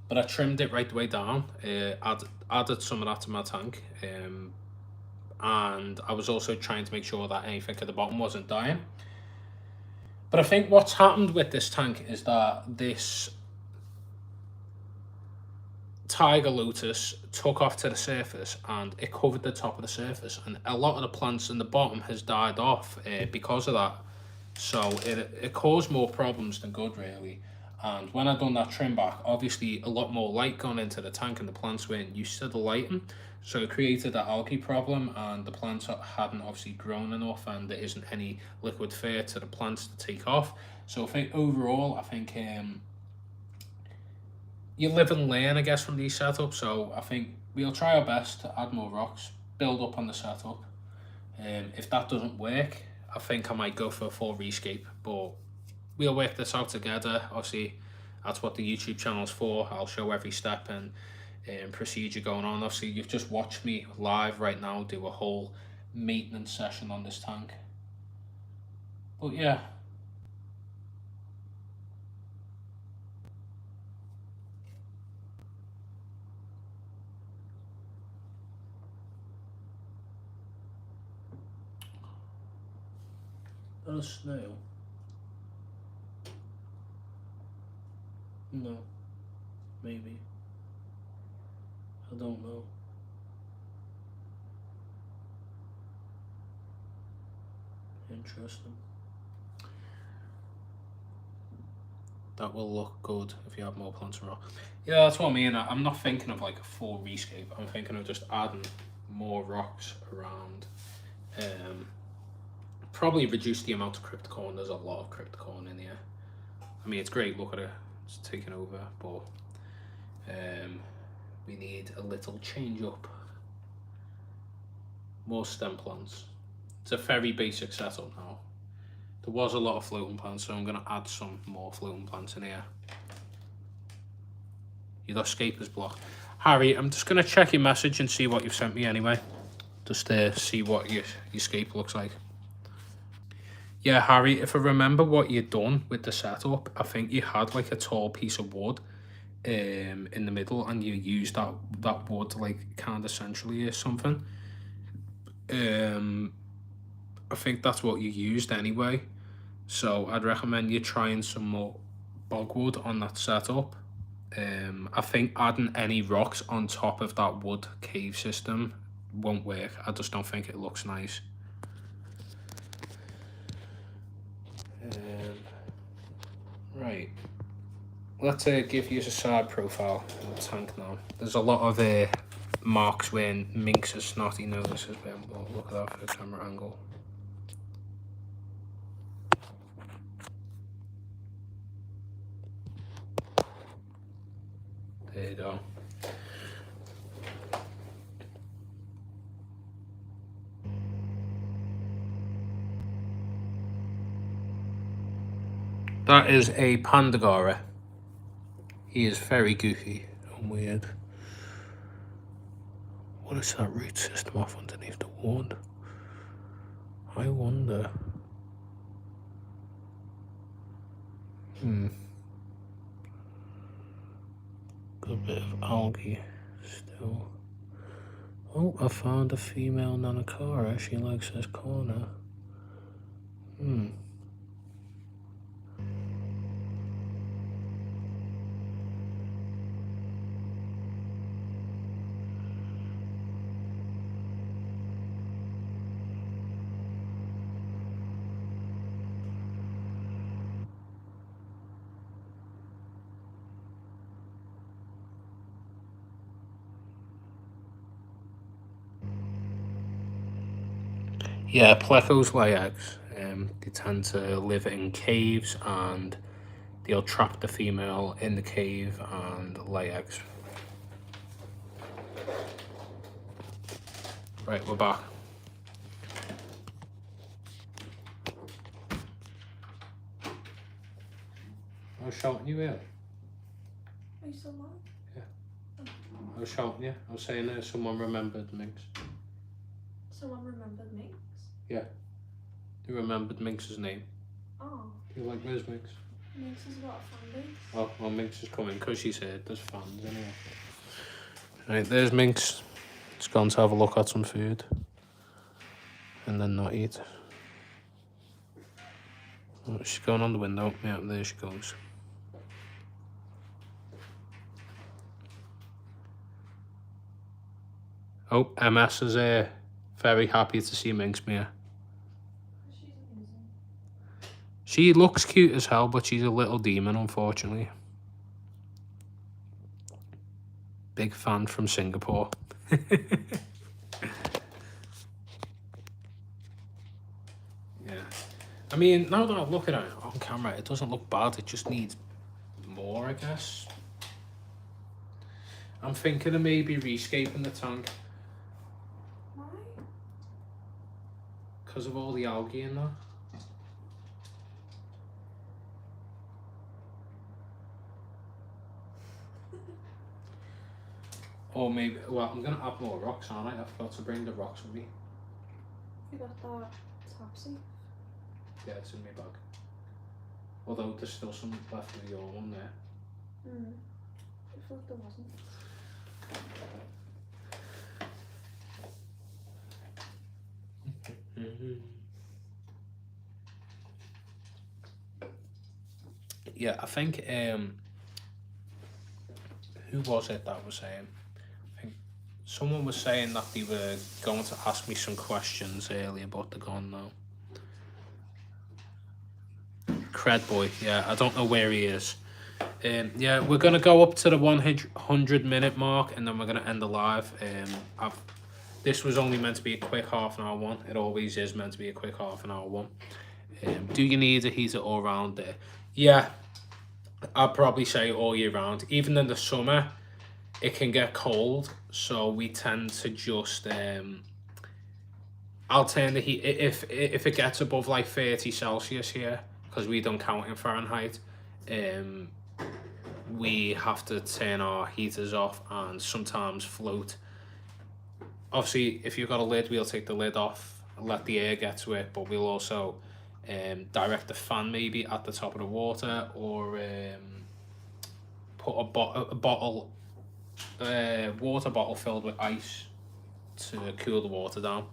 but I trimmed it right the way down. Added some of that to my tank, and I was also trying to make sure that anything at the bottom wasn't dying. But I think what's happened with this tank is that this tiger lotus took off to the surface and it covered the top of the surface, and a lot of the plants in the bottom has died off because of that. So it caused more problems than good, really. And when I done that trim back, obviously a lot more light gone into the tank and the plants weren't used to the lighting, so it created that algae problem, and the plants hadn't obviously grown enough, and there isn't any liquid fur to the plants to take off. So I think overall, I think you live and learn, I guess, from these setups. So I think we'll try our best to add more rocks, build up on the setup. If that doesn't work, I think I might go for a full rescape, but we'll work this out together. Obviously, that's what the YouTube channel's for. I'll show every step and procedure going on. Obviously, you've just watched me live right now do a whole maintenance session on this tank. But yeah. A snail? No. Maybe. I don't know. Interesting. That will look good if you have more plants raw. Yeah, that's what I mean. I'm not thinking of like a full rescape. I'm thinking of just adding more rocks around. Probably reduce the amount of cryptocorn. There's a lot of cryptocorn in here. I mean, it's great. Look at it. It's taking over, but we need a little change up. More stem plants. It's a very basic setup now. There was a lot of floating plants, so I'm going to add some more floating plants in here. Your escape is blocked. Harry, I'm just going to check your message and see what you've sent me anyway. Just to see what your escape looks like. Yeah, Harry, if I remember what you'd done with the setup, I think you had like a tall piece of wood in the middle, and you used that wood like kind of centrally or something. I think that's what you used anyway. So I'd recommend you trying some more bogwood on that setup. I think adding any rocks on top of that wood cave system won't work. I just don't think it looks nice. Right. Let's give you a side profile of the tank now. There's a lot of marks when Minx's snotty nose has been, but look at that for the camera angle. There you go. That is a Pandagora. He is very goofy and weird. What is that root system off underneath the wood? I wonder. Good bit of algae still. Oh, I found a female Nanacara. She likes this corner. Yeah, plecos lay eggs. They tend to live in caves, and they'll trap the female in the cave and lay eggs. Right, we're back. I was shouting you earlier. Are you still alive? I was shouting you. I was saying someone remembered Minx. Someone remembered Minx? Yeah. They remembered Minx's name. Oh. Do you like Ms. Minx? Minx has got a fan base. Oh, well, Minx is coming because she said there's fans anyway. Right, there's Minx. It's gone to have a look at some food. And then not eat. Oh, she's going on the window. Yeah, there she goes. Oh, MS is very happy to see Minx Mia. She's amazing. She looks cute as hell, but she's a little demon, unfortunately. Big fan from Singapore. Yeah. I mean, now that I look at it on camera, it doesn't look bad. It just needs more, I guess. I'm thinking of maybe rescaping the tank Why? because of all the algae in there. Or maybe, well, I'm going to add more rocks, aren't I? I forgot to bring the rocks with me. You got that taxi? Yeah, it's in my bag. Although there's still some left of your one there. I thought there wasn't. Yeah, I think, who was it that was saying? I think someone was saying that they were going to ask me some questions earlier, but they're gone now. Cred boy, yeah, I don't know where he is. Yeah, we're going to go up to the 100-minute mark, and then we're going to end the live. This was only meant to be a quick half-an-hour one. It always is meant to be a quick half-an-hour one. Do you need a heater all round there? Yeah, I'd probably say all year round. Even in the summer, it can get cold, so we tend to just... I'll turn the heat... If it gets above like 30 Celsius here, because we don't count in Fahrenheit, we have to turn our heaters off and sometimes float. Obviously, if you've got a lid, we'll take the lid off and let the air get to it, but we'll also direct the fan maybe at the top of the water, or put a bottle, water bottle filled with ice to cool the water down.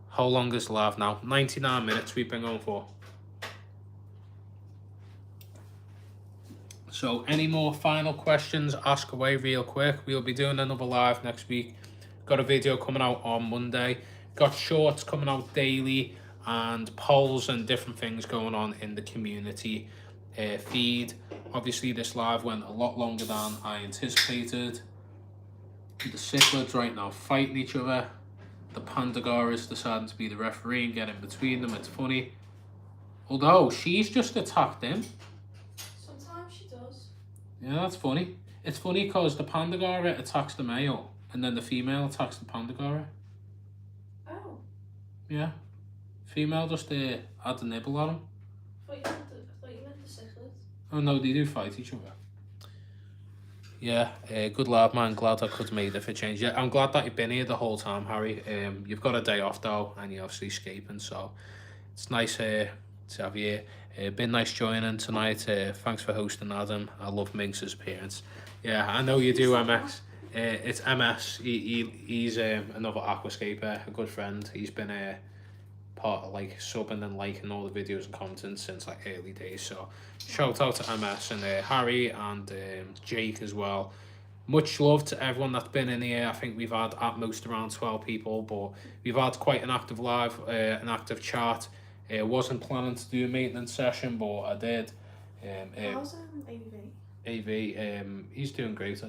How long is live now? 99 minutes we've been going for. So any more final questions, ask away real quick. We'll be doing another live next week. Got a video coming out on Monday. Got shorts coming out daily, and polls and different things going on in the community feed. Obviously this live went a lot longer than I anticipated. The cichlids right now fighting each other. The Pandagara's deciding to be the referee and get in between them. It's funny. Although she's just attacked him. Sometimes she does. Yeah, that's funny. It's funny because the Pandagara attacks the male, and then the female attacks the Pandagara. Oh. Yeah. Female just had the nibble on him. I thought you meant the cichlids. Oh no, they do fight each other. Yeah, good lad, man. Glad I could have made it for change. Yeah, I'm glad that you've been here the whole time, Harry. You've got a day off though, and you're obviously escaping, so it's nice to have you here. Been nice joining tonight. Thanks for hosting, Adam. I love Minx's appearance. Yeah, I know you do, MS. It's MS. He's another aquascaper, a good friend. He's been part of like subbing and liking all the videos and commenting since like early days. So shout out to MS and Harry and Jake as well. Much love to everyone that's been in here. I think we've had at most around 12 people, but we've had quite an active live, an active chat. Wasn't planning to do a maintenance session, but I did. How's AV? AV, he's doing great.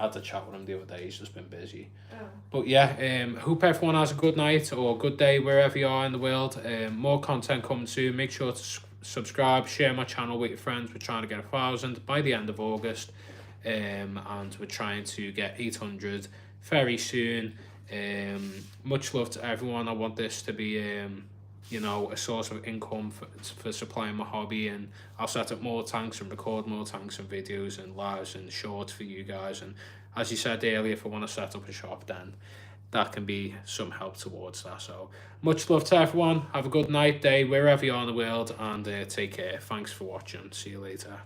I had to chat with him the other day. He's just been busy. Oh. But yeah, hope everyone has a good night or a good day wherever you are in the world. More content coming soon. Make sure to subscribe, share my channel with your friends. We're trying to get 1,000 by the end of August, and we're trying to get 800 very soon. Much love to everyone. I want this to be you know, a source of income for supplying my hobby, and I'll set up more tanks and record more tanks and videos and lives and shorts for you guys. And as you said earlier, if I want to set up a shop, then that can be some help towards that. So much love to everyone. Have a good night, day, wherever you are in the world, and take care. Thanks for watching. See you later.